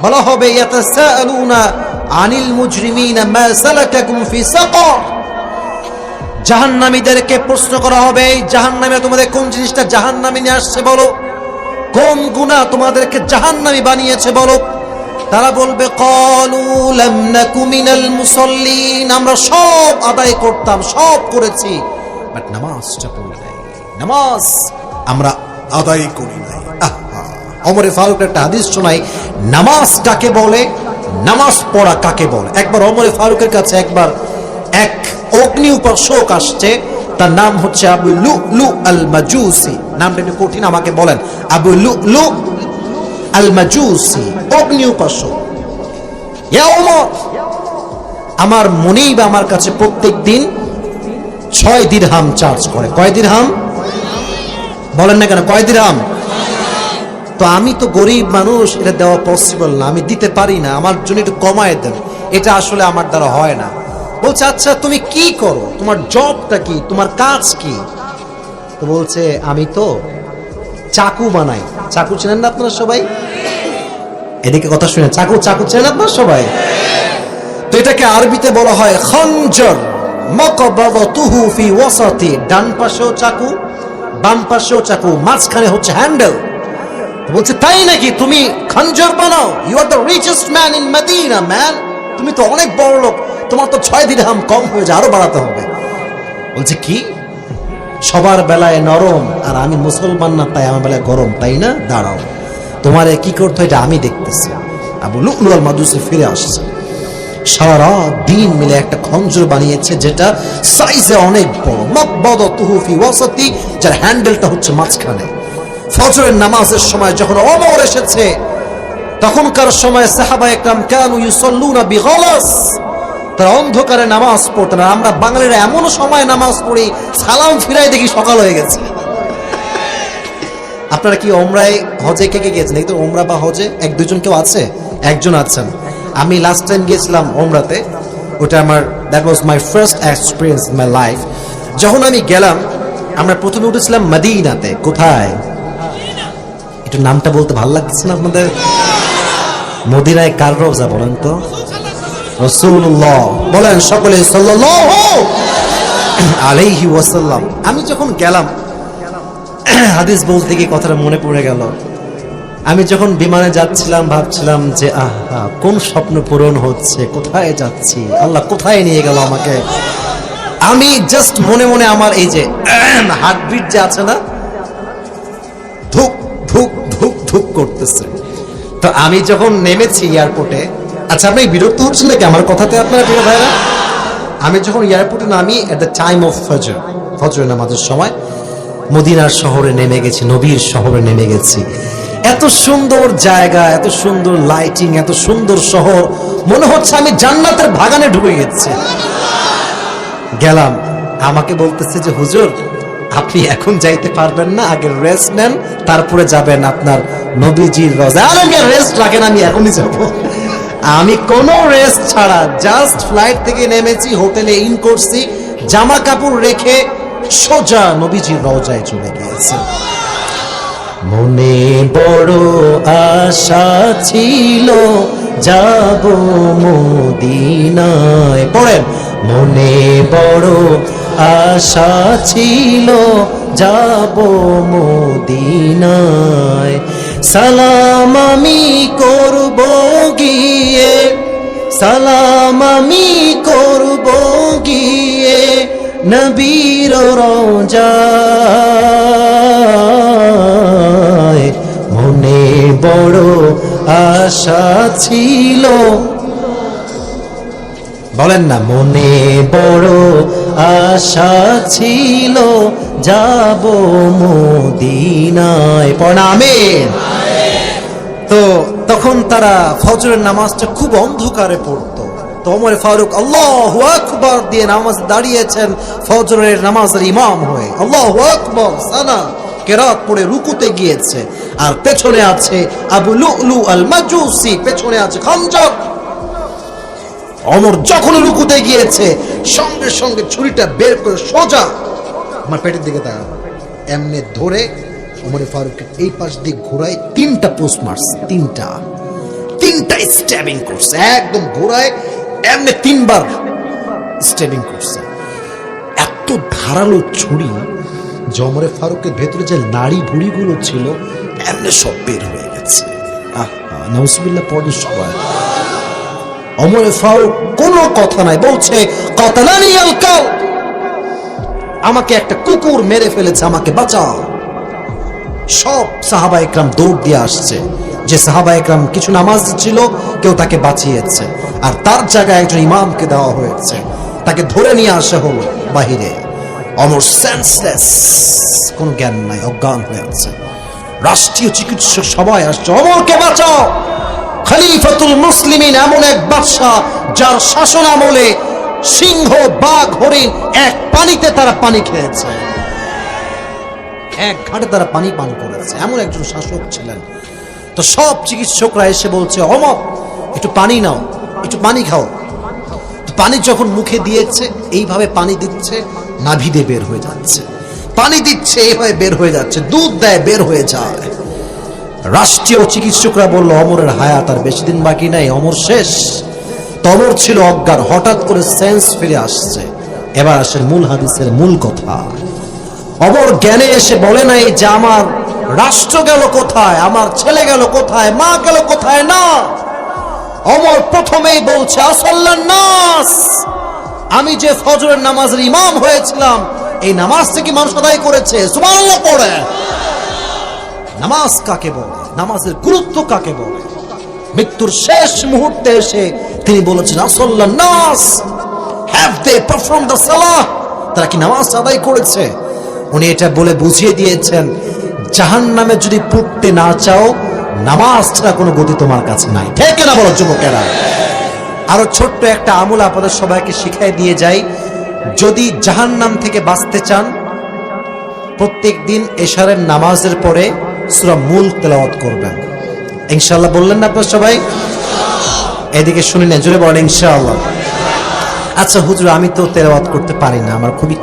বলা হবে ইয়াতাসাআলুনা আনিল মুজরিমিনা মা সালাকাকুম ফি সাকার। জাহান্নামীদেরকে প্রশ্ন করা হবে, জাহান্নামে তোমাদের কোন জিনিসটা জাহান্নামে নিয়ে আসছে বলো, কোন গুনাহ তোমাদেরকে জাহান্নামী বানিয়েছে বলো। তারা বলবে ক্বালু লাম নাকু মিনাল মুসাল্লিন, আমরা সব আদায় করতাম, সব করেছি, বাট নামাজটা পড়ি নাই, নামাজ আমরা আদায় করি নাই। ওমরে ফারুক একটা হাদিস শোনাই, নামাজ কাকে বলে, নামাজ পড়া কাকে বলে। একবার ওমরে ফারুকের কাছে একবার এক অগ্নি উপাসক আসছে, তার নাম হচ্ছে আবু লুলু আল মাজুসি। নামটা একটু কঠিন, আমাকে বলেন। আবু লুলু আল মাজুসি, অগ্নি উপাসক। ইয়া ওমর, আমার মুনিব আমার কাছে প্রত্যেক দিন 6 দিরহাম চার্জ করে। কয় দিরহাম বলেন না কেন? কয় দিরহাম? তো আমি তো গরিব মানুষ, এটা দেওয়া পসিবল না, আমি দিতে পারি না, আমার জন্য একটু কমায় দেন। এটা আসলে আমার দ্বারা হয় না। বলছে আচ্ছা তুমি কি করো, তোমার জবটা কি, তোমার কাজ কি? তো বলছে আমি তো চাকু বানাই। চাকু চেনেন না আপনারা সবাই? এদিকে কথা শুনে, চাকু চাকু চেনেন আপনারা সবাই? তো এটাকে আরবিতে বলা হয় খঞ্জর। মাকবাদাতুহু ফি ওয়াসাতি, ডান পাশেও চাকু, বাম পাশেও চাকু, মাঝখানে হচ্ছে হ্যান্ডেল। বলছে তাই নাকি, তুমি খঞ্জর বানাও? You are the richest man in Medina man, তুমি তো অনেক বড় লোক, তোমার তো 6 দিরহাম কম হয়ে যায়, আরো বাড়াতে হবে। বলছে কি, সবার বেলায় নরম আর আমি মুসলমান না তাই আমার বেলায় গরম, তাই না? দাঁড়াও, তোমারে কি করতে হয় এটা আমি দেখতেছি। আবু লুলু আল মাজুসি ফিরে আসছে, সারা দিন মিলে একটা খঞ্জর বানিয়েছে যেটা সাইজে অনেক বড়। মাকবাদাতুহু ফি ওয়াসাতি, যার হ্যান্ডেলটা হচ্ছে মাঝখানে। ফজরের নামাজের সময় যখন ওমর এসেছে, তখনকার সময় সাহাবা একরাম কানু ইউসাল্লুনা বিগলাস, তারা অন্ধকারে নামাজ পড়তেন। আমরা বাঙালিরা এমন সময় নামাজ পড়ি, সালাম ফিরাই দেখি সকাল হয়ে গেছে। আপনারা কি ওমরায় হজে কে কে গিয়েছেন? একটু ওমরা বা হজে 1-2 জন কেউ আছে? একজন আছেন। আমি লাস্ট টাইম গিয়েছিলাম ওমরাতে, ওটা আমার that was my first experience in my life. যখন আমি গেলাম, আমরা প্রথমে উঠেছিলাম মদিনাতে। কোথায়? একটু নামটা বলতে ভালো লাগছে না আপনাদের? মদিনায় কার রওজা বলেন তো? রাসূলুল্লাহ বলেন সকলে সাল্লাল্লাহু আলাইহি ওয়াসাল্লাম। আমি যখন গেলাম, হাদিস বলতে গিয়ে কথাটা মনে পড়ে গেল। আমি যখন বিমানে যাচ্ছিলাম ভাবছিলাম যে আহা, কোন স্বপ্ন পূরণ হচ্ছে, কোথায় যাচ্ছি, আল্লাহ কোথায় নিয়ে গেল আমাকে। আমি জাস্ট মনে মনে আমার এই যে হার্টবিট যে আছে না, ধুক ধুক ধুক ধুক করতেছে। তো আমি যখন নেমেছি এয়ারপোর্টে, আচ্ছা আপনি বিরক্ত হচ্ছেন নাকি আমার কথাতে আপনারা প্রিয় ভাইরা? আমি যখন এয়ারপোর্টে নামি এট দ্য টাইম অফ ফজর, ফজরের নামাজের সময়, মদিনার শহরে নেমে গেছি, নবীর শহরে নেমে গেছি। এত সুন্দর জায়গা, এত সুন্দর লাইটিং, এত সুন্দর শহর, মনে হচ্ছে আমি জান্নাতের বাগানে ঢুকে গেছি। গেলাম, আমাকে বলতেছে যে হুজুর আপনি এখন যাইতে পারবেন না, আগে রেস্ট নেন, তারপরে যাবেন আপনার নবীজির রওজা। আরে রেস্ট লাগে না, আমি এখনই যাব। আমি কোনো রেস্ট ছাড়া জাস্ট ফ্লাইট থেকে নেমেছি, হোটেলে ইন করছি, জামা কাপড় রেখে সোজা নবীজির রওজায় চলে গিয়েছে। মনে বড় আশা ছিল যাব মদিনায়। পড়েন, মনে বড় আশা ছিল যাব মদিনায়। সালাম আমি করব গিয়ে, সালাম আমি করব গিয়ে নবীর রওজায়। মনে বড় আশা ছিল, বলেন না, মনে বড় আশা ছিল যাব মদিনায়। পড়না আমিন। তো তখন তারা ফজরের নামাজটা খুব অন্ধকারে পড়তো। তো ওমর ফারুক আল্লাহু আকবার দিয়ে নামাজ দাঁড়িয়েছেন ফজরের নামাজের ইমাম হয়ে। আল্লাহু আকবার সানা কেরাত পড়ে রুকুতে গিয়েছে, আর পেছনে আছে আবু লুলু আল মাজুসি, পেছনে আছে খঞ্জর। ওমর যখন রুকুতে গিয়েছে সঙ্গে সঙ্গে ছুরিটা বের করে সোজা আমার পেটের দিকে তাকান, এমনি ধরে ওমর ফারুককে এই পাশ দিয়ে ঘোরায় তিনটা পোস্ট মারছে, তিনটা স্ট্যাবিং করছে, একদম ঘোরায় এমনি তিনবার স্ট্যাবিং করছে। এত ধারালো ছুরি যে ওমর ফারুকের ভেতরে যে নাড়ি ভুড়িগুলো ছিল এমনি সব বের হয়ে গেছে। নাউজুবিল্লাহ পড়ে সবাই। ওমর ফারুক কোনো কথা নাই, বলছে কাতালানি আল কাল, আমাকে একটা কুকুর মেরে ফেলেছে, আমাকে বাঁচাও। সব সাহাবা একরাম দৌড় দিয়ে আসছে। যে সাহাবা একরাম কিছু নামাজ ছিল কেউ তাকে বাঁচিয়েছে, আর তার জায়গায় একজন ইমামকে দেওয়া হয়েছে, তাকে ধরে নিয়ে আসা হলো বাহিরে। ওমর সেন্সলেস, কোনো জ্ঞান নাই, অজ্ঞান হয়ে আছে। রাষ্ট্রীয় চিকিৎসক সবাই আসছে, ওমরকে বাঁচাও। খলিফাতুল মুসলিমিন এমন এক বাদশা যার শাসন আমলে সিংহ, বাঘ, হরিণ এক পানিতে তারা পানি খেয়েছে, এক ঘাটে তারা পানি পান করেছে, এমন একজন শাসক ছিলেন। তো সব চিকিৎসকরা এসে বলছে, ওমর একটু পানি নাও, একটু পানি খাও। তো পানি যখন মুখে দিয়েছে, এইভাবে পানি দিচ্ছে, নাভি দিয়ে বের হয়ে যাচ্ছে, পানি দিচ্ছে, এইভাবে বের হয়ে যাচ্ছে, দুধ দেয়, বের হয়ে যায়। রাষ্ট্রীয় চিকিৎসকরা বলল, ওমরের হায়াত আর বেশি দিন বাকি নাই, ওমর শেষ। তো ওমর ছিল অজ্ঞান, হঠাৎ করে সেন্স ফিরে আসছে। এবার আসে মূল হাদিসের মূল কথা। ওমর জ্ঞানে এসে বলে নাই যে আমার রাষ্ট্র গেল কোথায়, আমার ছেলে গেল কোথায়, মা গেল কোথায়, না। ওমর প্রথমেই বলছে আসাল্লান নাস, আমি যে ফজরের নামাজের ইমাম হয়েছিলাম, এই নামাজ থেকে মানুষ আদায় করেছে। সুবহানাল্লাহ পড়ে। নামাজ কাকে বলে, নামাজের গুরুত্ব কাকে বলে, মৃত্যুর শেষ মুহূর্তে এসে তিনি বলেছেন আসাল্লান নাস, হ্যাভ দে পারফর্ম দ্য সালাহ, তারা কি নামাজ আদায় করেছে। উনি এটা বলে বুঝিয়ে দিয়েছেন, জাহান্নামে যদি পড়তে না চাও, নামাজ ছাড়া কোনো গতি তোমার কাছে নাই। ঠিক না বলো যুবকেরা? আরো ছোট্ট একটা আমল আপনাদের সবাইকে শিখাই দিয়ে যাই। যদি জাহান্নাম থেকে বাঁচতে চান, প্রত্যেক দিন এশারের নামাজের পরে সূরা মুলক তেলাওয়াত করবেন। ইনশাআল্লাহ বললেন না আপনারা সবাই? এদিকে শুনে নেন, জোরে বলেন ইনশাআল্লাহ। আচ্ছা হুজুর, আমি তো তেলাওয়াত করতে পারি না, আমার খুবই